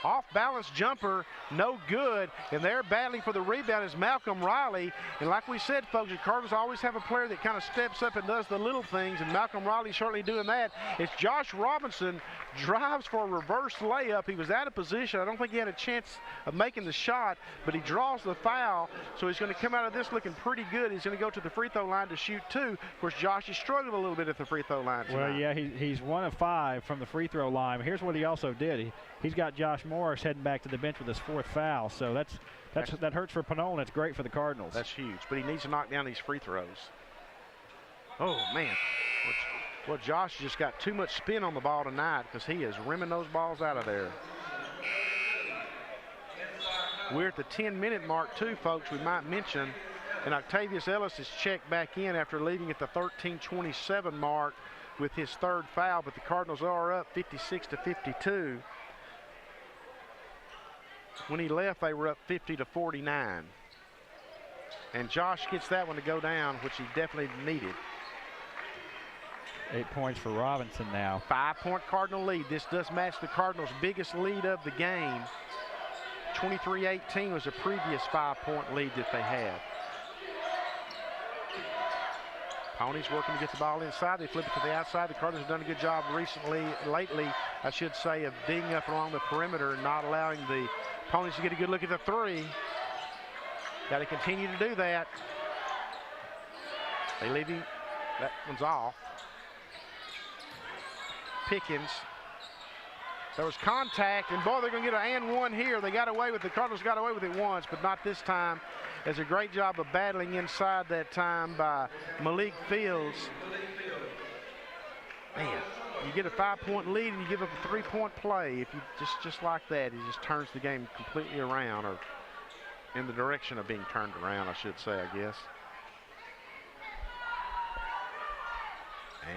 Off-balance jumper, no good, and there battling for the rebound is Malcolm Riley. And like we said, folks, the Cardinals always have a player that kind of steps up and does the little things, and Malcolm Riley's certainly doing that. It's Josh Robinson drives for a reverse layup. He was out of position. I don't think he had a chance of making the shot, but he draws the foul, so he's going to come out of this looking pretty good. He's going to go to the free throw line to shoot 2. Of course, Josh has struggled a little bit at the free throw line tonight. Well, yeah, he's 1 of 5 from the free throw line. Here's what he also did. He's got Josh Morris heading back to the bench with his 4th foul, so that hurts for Panola, and it's great for the Cardinals. That's huge, but he needs to knock down these free throws. Oh, man. Well, Josh just got too much spin on the ball tonight because he is rimming those balls out of there. We're at the 10-minute mark too, folks. We might mention, and Octavius Ellis is checked back in after leaving at the 13:27 mark with his third foul, but the Cardinals are up 56-52. When he left, they were up 50-49. And Josh gets that one to go down, which he definitely needed. 8 points for Robinson now. 5-point Cardinal lead. This does match the Cardinals' biggest lead of the game. 23-18 was the previous 5-point lead that they had. Ponies working to get the ball inside. They flip it to the outside. The Cardinals have done a good job lately, I should say, of digging up along the perimeter and not allowing the Ponies to get a good look at the three. Got to continue to do that. They leave him. That one's off. Pickens. There was contact, and boy, they're going to get an and one here. They got away with it. The Cardinals got away with it once, but not this time. There's a great job of battling inside that time by Malik Fields. Man, you get a 5-point lead and you give up a 3-point play. If you just like that, it just turns the game completely around, or in the direction of being turned around, I should say, I guess.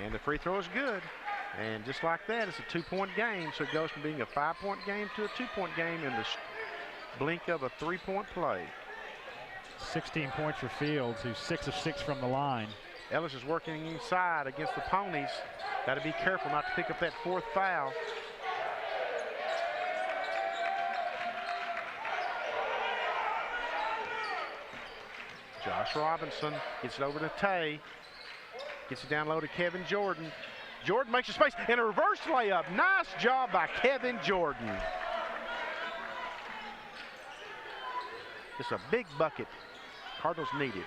And the free throw is good. And just like that, it's a 2-point game. So it goes from being a 5-point game to a 2-point game in the blink of a 3-point play. 16 points for Fields, who's 6 of 6 from the line. Ellis is working inside against the Ponies. Got to be careful not to pick up that 4th foul. Josh Robinson gets it over to Tay. Gets it down low to Kevin Jordan. Jordan makes a space and a reverse layup. Nice job by Kevin Jordan. It's a big bucket. Cardinals need it.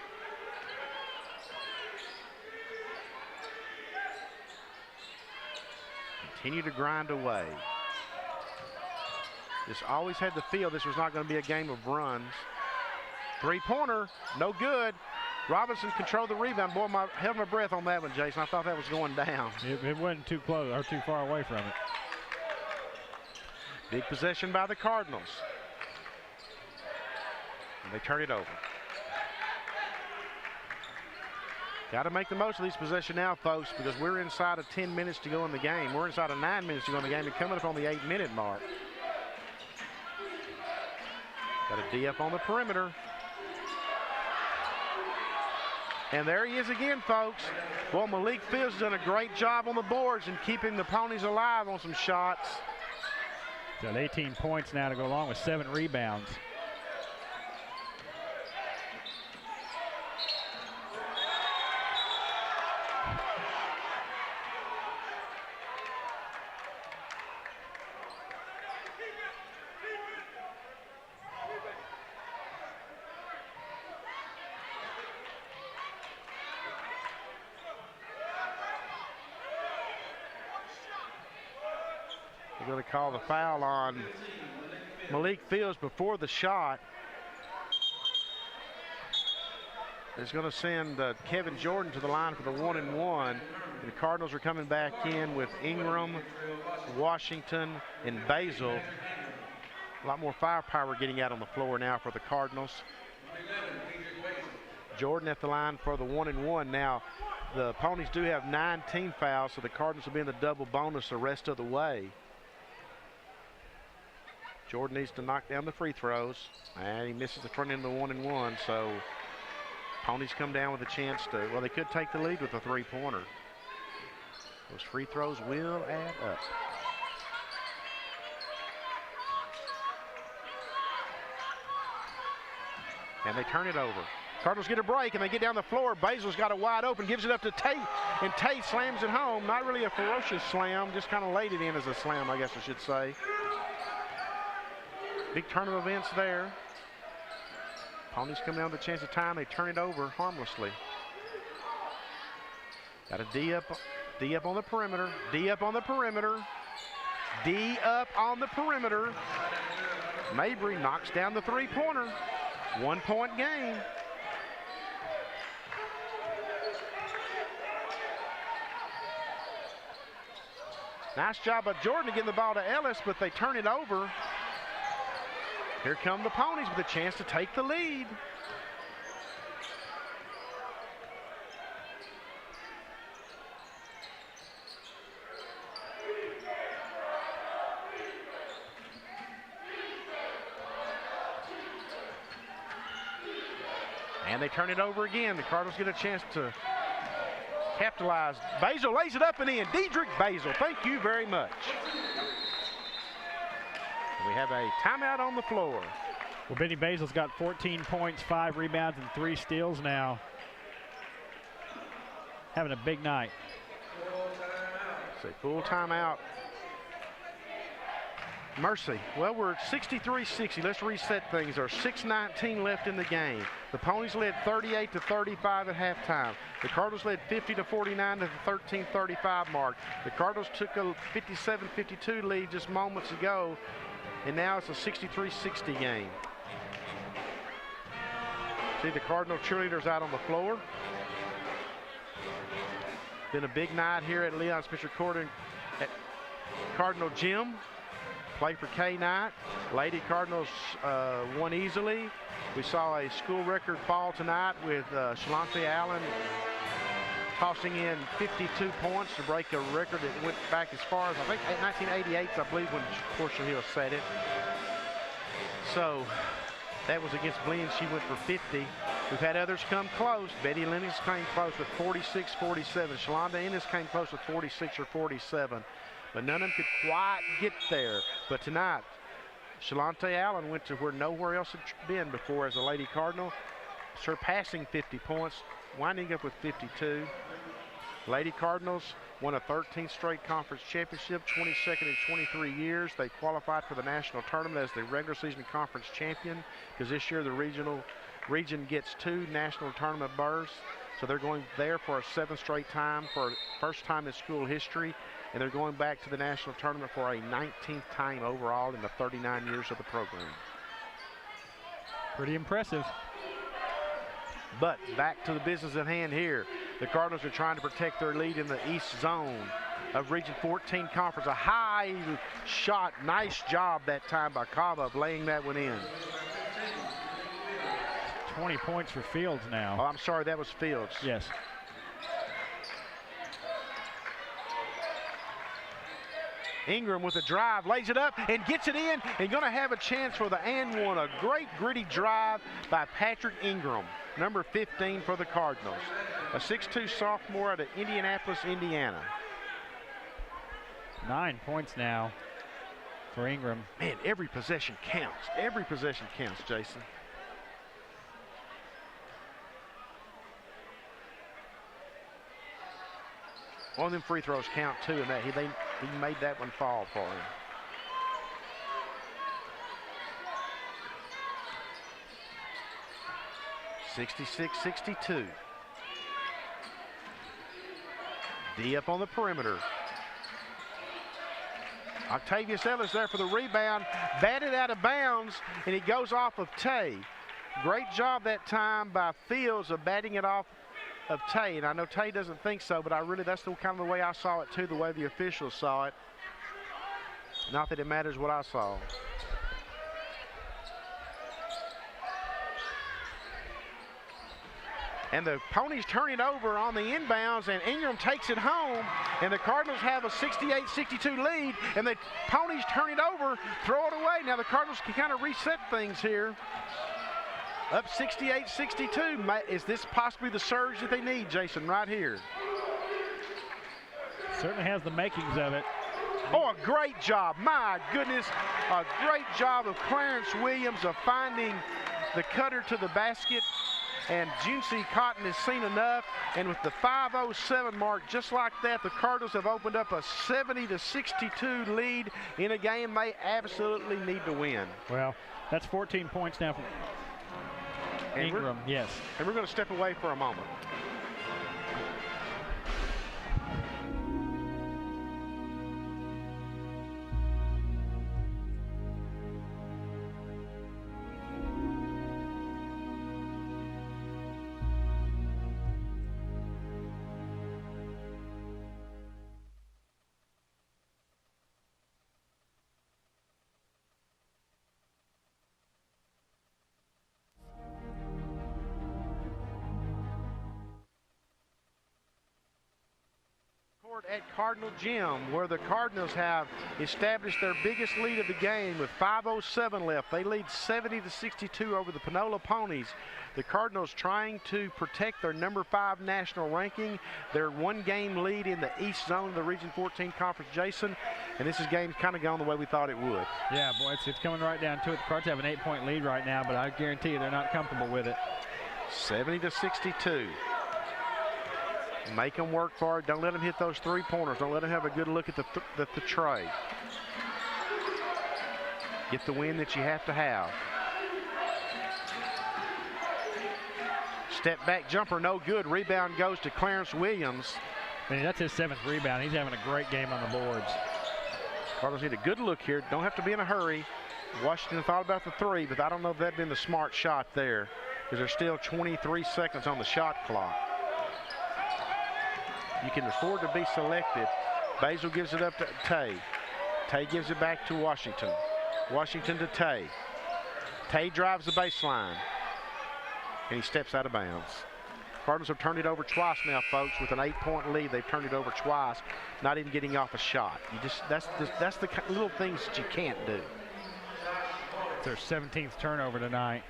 Continue to grind away. This always had the feel this was not going to be a game of runs. 3-pointer, no good. Robinson controlled the rebound. Boy, I held my breath on that one, Jason. I thought that was going down. It wasn't too close or too far away from it. Big possession by the Cardinals. And they turn it over. Got to make the most of these possessions now, folks, because we're inside of 10 minutes to go in the game. We're inside of 9 minutes to go in the game and coming up on the 8-minute mark. Got a D up on the perimeter. And there he is again, folks. Well, Malik Fields has done a great job on the boards and keeping the Ponies alive on some shots. Got 18 points now to go along with 7 rebounds. Going to call the foul on Malik Fields before the shot. It's going to send Kevin Jordan to the line for the 1-and-1. And the Cardinals are coming back in with Ingram, Washington, and Basil. A lot more firepower getting out on the floor now for the Cardinals. Jordan at the line for the 1-and-1. Now, the Ponies do have 9 team fouls, so the Cardinals will be in the double bonus the rest of the way. Jordan needs to knock down the free throws, and he misses the front end of the 1-and-1, so Ponies come down with a chance to, well, they could take the lead with a 3-pointer. Those free throws will add up. And they turn it over. Cardinals get a break, and they get down the floor. Basil's got it wide open, gives it up to Tate, and Tate slams it home. Not really a ferocious slam, just kind of laid it in as a slam, I guess I should say. Big turn of events there. Ponies come down with a chance of time. They turn it over harmlessly. Got a D up on the perimeter. D up on the perimeter. D up on the perimeter. Mabry knocks down the 3-pointer. 1-point game. Nice job by Jordan to get the ball to Ellis, but they turn it over. Here come the Ponies with a chance to take the lead. And they turn it over again. The Cardinals get a chance to capitalize. Basil lays it up and in. Diedrich Basil, thank you very much. We have a timeout on the floor. Well, Benny Basil's got 14 points, 5 rebounds, and 3 steals now. Having a big night. It's a full timeout. Mercy. Well, we're at 63-60. Let's reset things. There's 6:19 left in the game. The Ponies led 38-35 at halftime. The Cardinals led 50-49 at the 13:35 mark. The Cardinals took a 57-52 lead just moments ago, and now it's a 63-60 game. See the Cardinal cheerleaders out on the floor. Been a big night here at Leon Spencer Court at Cardinal Gym. Play for K night. Lady Cardinals won easily. We saw a school record fall tonight with Shalante Allen tossing in 52 points to break a record that went back as far as, I think, 1988, I believe, when Portia Hill set it. So that was against Glenn. She went for 50. We've had others come close. Betty Lennox came close with 46-47. Shalonda Ennis came close with 46 or 47. But none of them could quite get there. But tonight, Shalante Allen went to where nowhere else had been before as a Lady Cardinal, surpassing 50 points, winding up with 52. Lady Cardinals won a 13th straight conference championship, 22nd in 23 years. They qualified for the national tournament as the regular season conference champion, because this year the region gets 2 national tournament berths. So they're going there for a 7th straight time, for first time in school history. And they're going back to the national tournament for a 19th time overall in the 39 years of the program. Pretty impressive. But back to the business at hand here. The Cardinals are trying to protect their lead in the East Zone of Region 14 Conference. A high shot, nice job that time by Cava of laying that one in. 20 points for Fields now. Oh, I'm sorry, that was Fields. Yes. Ingram with a drive, lays it up and gets it in, and going to have a chance for the and one. A great gritty drive by Patrick Ingram, number 15 for the Cardinals. A 6'2 sophomore out of Indianapolis, Indiana. 9 points now for Ingram. Man, every possession counts. Every possession counts, Jason. One of them free throws count too, and that he made that one fall for him. (66-62). D up on the perimeter. Octavius Ellis there for the rebound, batted out of bounds, and he goes off of Tay. Great job that time by Fields of batting it off of Tay, and I know Tay doesn't think so, but that's the kind of the way I saw it too, the way the officials saw it. Not that it matters what I saw. And the Ponies turn it over on the inbounds, and Ingram takes it home, and the Cardinals have a 68-62 lead, and the Ponies turn it over, throw it away. Now the Cardinals can kind of reset things here. Up 68-62. Is this possibly the surge that they need, Jason, right here? Certainly has the makings of it. Oh, a great job. My goodness. A great job of Clarence Williams of finding the cutter to the basket. And Juncie Cotton has seen enough. And with the 5:07 mark, just like that, the Cardinals have opened up a 70-62 lead in a game they absolutely need to win. Well, that's 14 points now for Ingram, yes. And we're going to step away for a moment. At Cardinal Gym, where the Cardinals have established their biggest lead of the game with 5:07 left. They lead 70-62 over the Panola Ponies. The Cardinals trying to protect their number 5 national ranking, their 1-game lead in the East Zone of the Region 14 Conference, Jason. And this game's kind of gone the way we thought it would. Yeah, boy, it's coming right down to it. The Cards have an 8-point lead right now, but I guarantee you they're not comfortable with it. 70-62. Make them work for it. Don't let them hit those 3-pointers. Don't let them have a good look at the tray. Get the win that you have to have. Step back jumper, no good. Rebound goes to Clarence Williams. I mean, that's his 7th rebound. He's having a great game on the boards. Cardinals need a good look here. Don't have to be in a hurry. Washington thought about the 3, but I don't know if that'd been the smart shot there, because there's still 23 seconds on the shot clock. You can afford to be selective. Basil gives it up to Tay. Tay gives it back to Washington. Washington to Tay. Tay drives the baseline, and he steps out of bounds. Cardinals have turned it over twice now, folks. With an 8-point lead, they've turned it over twice, not even getting off a shot. That's the little things that you can't do. It's their 17th turnover tonight.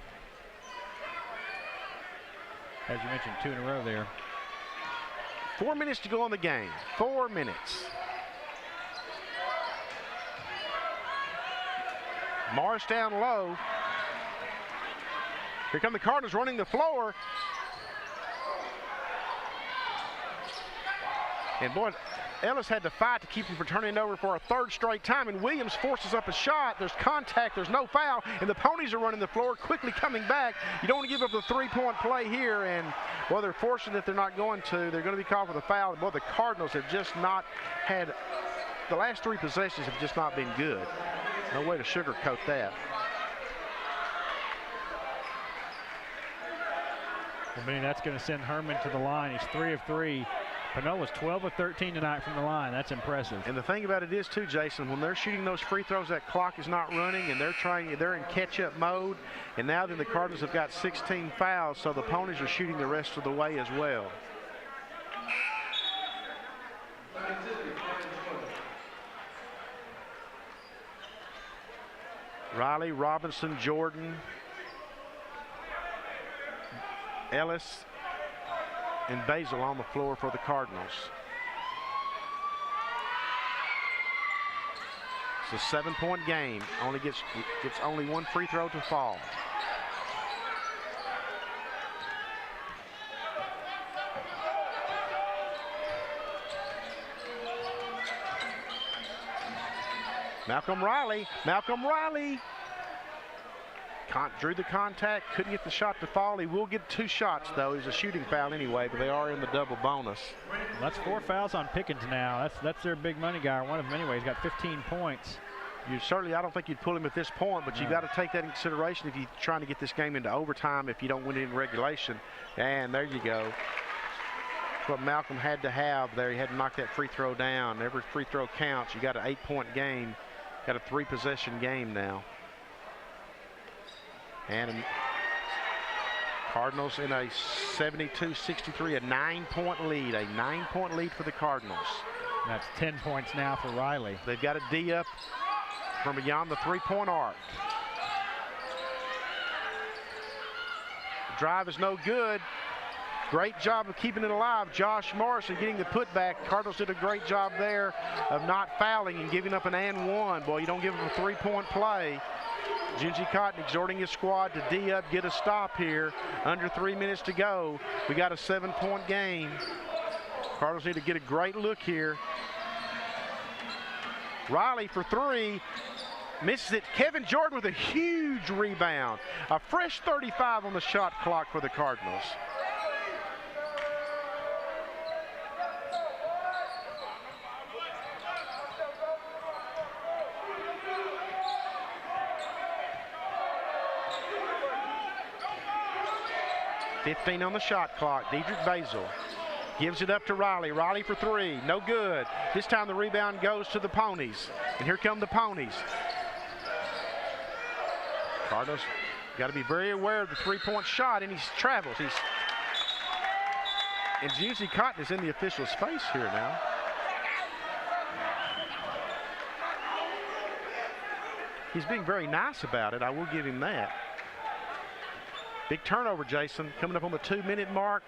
As you mentioned, 2 in a row there. 4 minutes to go in the game. 4 minutes. Morris down low. Here come the Cardinals running the floor. And boy, Ellis had to fight to keep him from turning it over for a 3rd straight time, and Williams forces up a shot. There's contact, there's no foul, and the Ponies are running the floor, quickly coming back. You don't want to give up the 3-point play here, and well, they're fortunate they're not going to. They're going to be called for the foul. And boy, the Cardinals have just not had, the last 3 possessions have just not been good. No way to sugarcoat that. I mean, that's going to send Herman to the line. He's 3 of 3. Panola's 12 of 13 tonight from the line. That's impressive. And the thing about it is, too, Jason, when they're shooting those free throws, that clock is not running, and they're in catch-up mode. And now then the Cardinals have got 16 fouls, so the Ponies are shooting the rest of the way as well. Riley, Robinson, Jordan, Ellis, and Basil on the floor for the Cardinals. It's a 7-point game. Only gets only 1 free throw to fall. Malcolm Riley. Drew the contact, couldn't get the shot to fall. He will get 2 shots, though. He's a shooting foul anyway, but they are in the double bonus. Well, that's 4 fouls on Pickens now. That's their big money guy, one of them anyway. He's got 15 points. I don't think you'd pull him at this point, but you've got to take that into consideration if you're trying to get this game into overtime if you don't win it in regulation. And there you go. That's what Malcolm had to have there. He had to knock that free throw down. Every free throw counts. You got an 8-point game. Got a 3-possession game now. And Cardinals in a 72-63, a 9-point lead. A 9-point lead for the Cardinals. That's 10 points now for Riley. They've got a D up from beyond the 3-point arc. The drive is no good. Great job of keeping it alive. Josh Morrison getting the putback. Cardinals did a great job there of not fouling and giving up an and one. Boy, you don't give them a 3-point play. Junji Cotton exhorting his squad to D up, get a stop here. Under 3 minutes to go. We got a 7-point game. Cardinals need to get a great look here. Riley for 3. Misses it. Kevin Jordan with a huge rebound. A fresh 35 on the shot clock for the Cardinals. .15 on the shot clock. Dedrick Basil gives it up to Riley. Riley for 3. No good. This time the rebound goes to the Ponies. And here come the Ponies. Cardinals got to be very aware of the 3-point shot, and he travels. And Junji Cotton is in the official's face here now. he's being very nice about it. I will give him that. Big turnover, Jason, coming up on the 2-minute mark.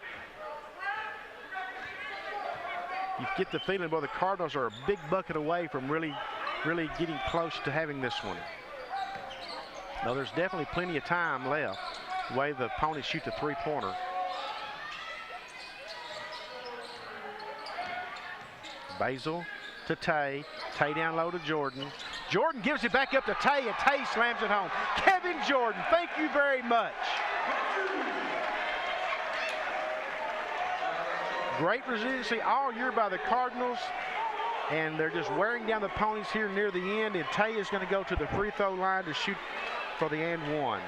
You get the feeling, well, the Cardinals are a big bucket away from really getting close to having this one. Now, there's definitely plenty of time left, the way the Ponies shoot the three-pointer. Basil to Tay. Tay down low to Jordan. Jordan gives it back up to Tay, and Tay slams it home. Kevin Jordan, thank you very much. Great resiliency all year by the Cardinals, and they're just wearing down the Ponies here near the end, and Tay is going to go to the free throw line to shoot for the and one.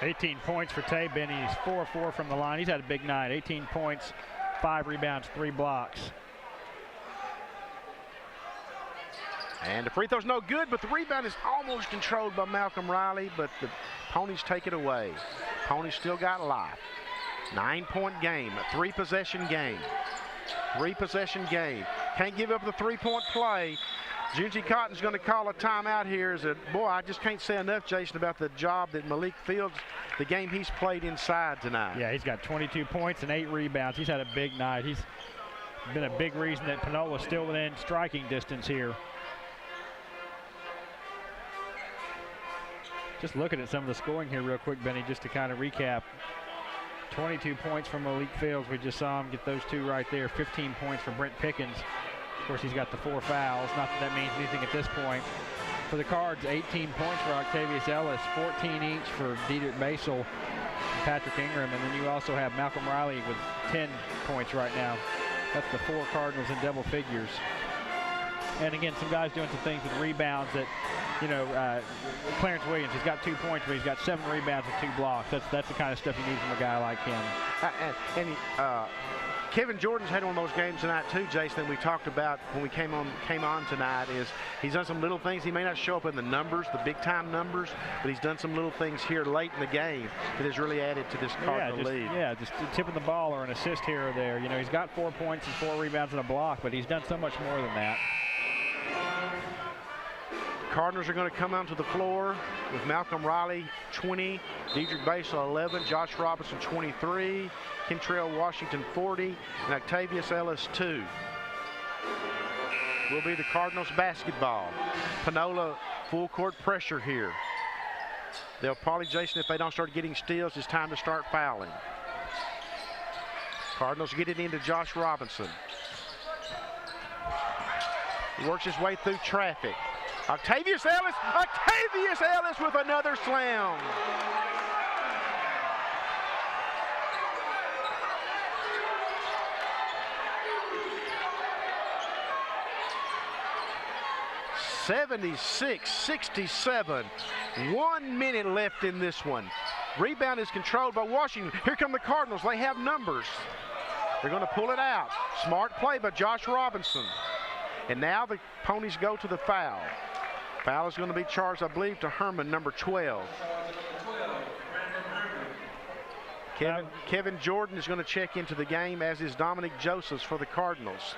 18 points for Tay Benny. He's 4 of 4 from the line. He's had a big night. 18 points, 5 rebounds, 3 blocks. And the free throw's no good, but the rebound is almost controlled by Malcolm Riley, but the Ponies take it away. Ponies still got life. 9-point game, a 3-possession game. 3-possession game. Can't give up the 3-point play. Junji Cotton's going to call a timeout here. Boy, I just can't say enough, Jason, about the job that Malik Fields, the game he's played inside tonight. Yeah, he's got 22 points and 8 rebounds. He's had a big night. He's been a big reason that Panola's still within striking distance here. Just looking at some of the scoring here real quick, Benny, just to kind of recap. 22 points from Malik Fields. We just saw him get those 2 right there. 15 points from Brent Pickens. Of course, he's got the 4 fouls. Not that that means anything at this point. For the Cards, 18 points for Octavius Ellis, 14 each for Diedrich Basel and Patrick Ingram. And then you also have Malcolm Riley with 10 points right now. That's the 4 Cardinals in double figures. And again, some guys doing some things with rebounds that, you know, Clarence Williams, he's got 2 points, but he's got 7 rebounds and 2 blocks. That's the kind of stuff you need from a guy like him. Kevin Jordan's had one of those games tonight too, Jason, that we talked about when we came on tonight. Is he's done some little things. He may not show up in the numbers, the big-time numbers, but he's done some little things here late in the game that has really added to this Cardinal lead. Yeah, just tipping the ball or an assist here or there. You know, he's got 4 points and 4 rebounds and a block, but he's done so much more than that. Cardinals are going to come onto the floor with Malcolm Riley 20, Diedrich Basel 11, Josh Robinson 23, Kentrell Washington 40, and Octavius Ellis 2. Will be the Cardinals basketball. Panola full court pressure here. They'll probably, Jason, if they don't start getting steals, it's time to start fouling. Cardinals get it into Josh Robinson. He works his way through traffic. Octavius Ellis with another slam. (76-67). 1 minute left in this one. Rebound is controlled by Washington. Here come the Cardinals. They have numbers. They're going to pull it out. Smart play by Josh Robinson. And now the Ponies go to the foul. Foul is going to be charged, I believe, to Herman, number 12. Kevin Jordan is going to check into the game, as is Dominic Josephs for the Cardinals.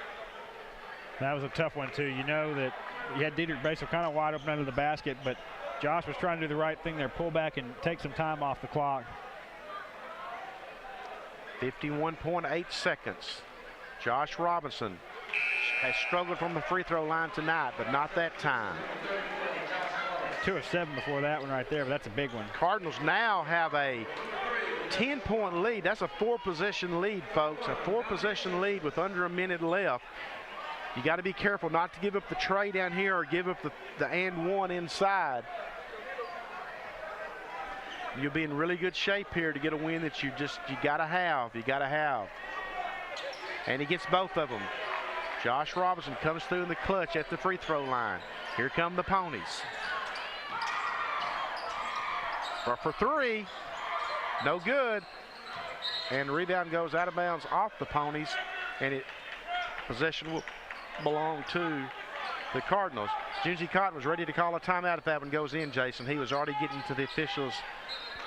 That was a tough one, too. You know that you had Diedrich Basel kind of wide open under the basket, but Josh was trying to do the right thing there, pull back and take some time off the clock. 51.8 seconds. Josh Robinson has struggled from the free throw line tonight, but not that time. 2 of 7 before that one right there, but that's a big one. Cardinals now have a 10-point lead. That's a 4-possession lead, folks. A 4-possession lead with under a minute left. You got to be careful not to give up the tray down here or give up the and one inside. You'll be in really good shape here to get a win that you got to have. You got to have. And he gets both of them. Josh Robinson comes through in the clutch at the free throw line. Here come the Ponies. For 3, no good. And the rebound goes out of bounds off the Ponies, and possession will belong to the Cardinals. Junji Cotton was ready to call a timeout if that one goes in, Jason. He was already getting to the official's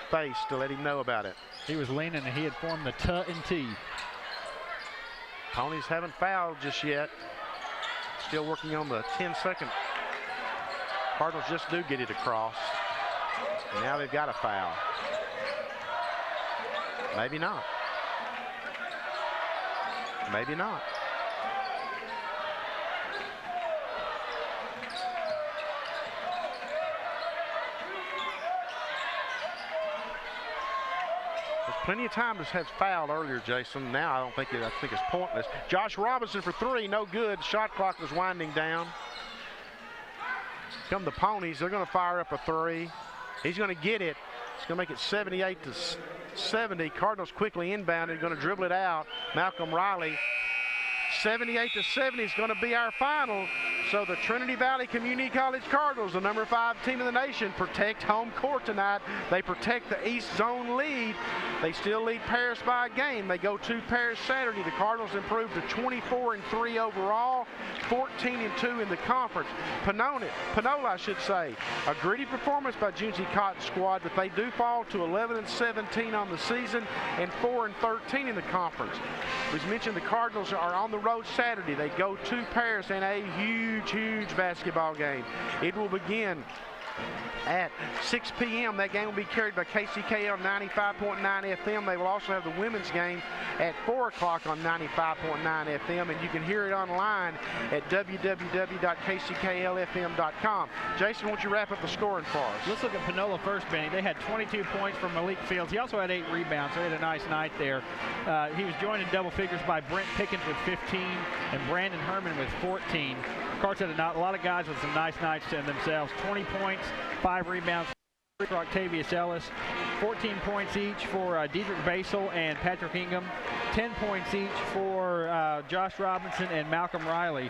face to let him know about it. He was leaning and he had formed the T and T. Ponies haven't fouled just yet. Still working on the 10-second. Cardinals just do get it across. Now they've got a foul. Maybe not. Maybe not. There's plenty of time to have fouled earlier, Jason. Now I think it's pointless. Josh Robinson for three, no good. Shot clock was winding down. Come the Ponies, they're going to fire up a three. He's going to get it. It's going to make it 78-70. Cardinals quickly inbounded, going to dribble it out. Malcolm Riley. 78-70 is going to be our final. So the Trinity Valley Community College Cardinals, the number 5 team in the nation, protect home court tonight. They protect the East Zone lead. They still lead Paris by a game. They go to Paris Saturday. The Cardinals improved to 24-3 overall, 14-2 in the conference. Panola, I should say, a gritty performance by Junzi Cotton's squad, but they do fall to 11-17 on the season and 4-13 in the conference. As mentioned, the Cardinals are on the road Saturday. They go to Paris in a huge basketball game. It will begin at 6 p.m. That game will be carried by KCKL 95.9 FM. They will also have the women's game at 4 o'clock on 95.9 FM, and you can hear it online at www.kcklfm.com. Jason, won't you wrap up the scoring for us? Let's look at Panola first, Benny. They had 22 points from Malik Fields. He also had 8 rebounds, so he had a nice night there. He was joined in double figures by Brent Pickens with 15 and Brandon Herman with 14. Cards had a lot of guys with some nice nights in themselves. 20 points, 5 rebounds for Octavius Ellis, 14 points each for Dedrick Basel and Patrick Ingham, 10 points each for Josh Robinson and Malcolm Riley.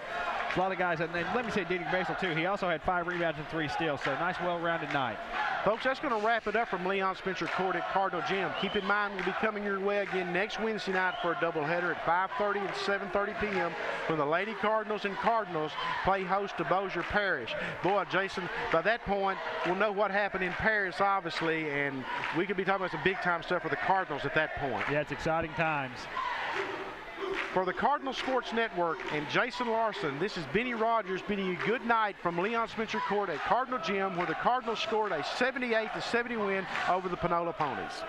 A lot of guys, and let me say Dedrick Basel too. He also had 5 rebounds and 3 steals, so nice, well-rounded night. Folks, that's going to wrap it up from Leon Spencer Court at Cardinal Gym. Keep in mind, we'll be coming your way again next Wednesday night for a doubleheader at 5:30 and 7:30 p.m. when the Lady Cardinals and Cardinals play host to Bossier Parish. Boy, Jason, by that point, we'll know what happened in Paris, obviously, and we could be talking about some big-time stuff for the Cardinals at that point. Yeah, it's exciting times. For the Cardinal Sports Network and Jason Larson, this is Benny Rogers bidding you good night from Leon Spencer Court at Cardinal Gym, where the Cardinals scored a 78-70 win over the Panola Ponies.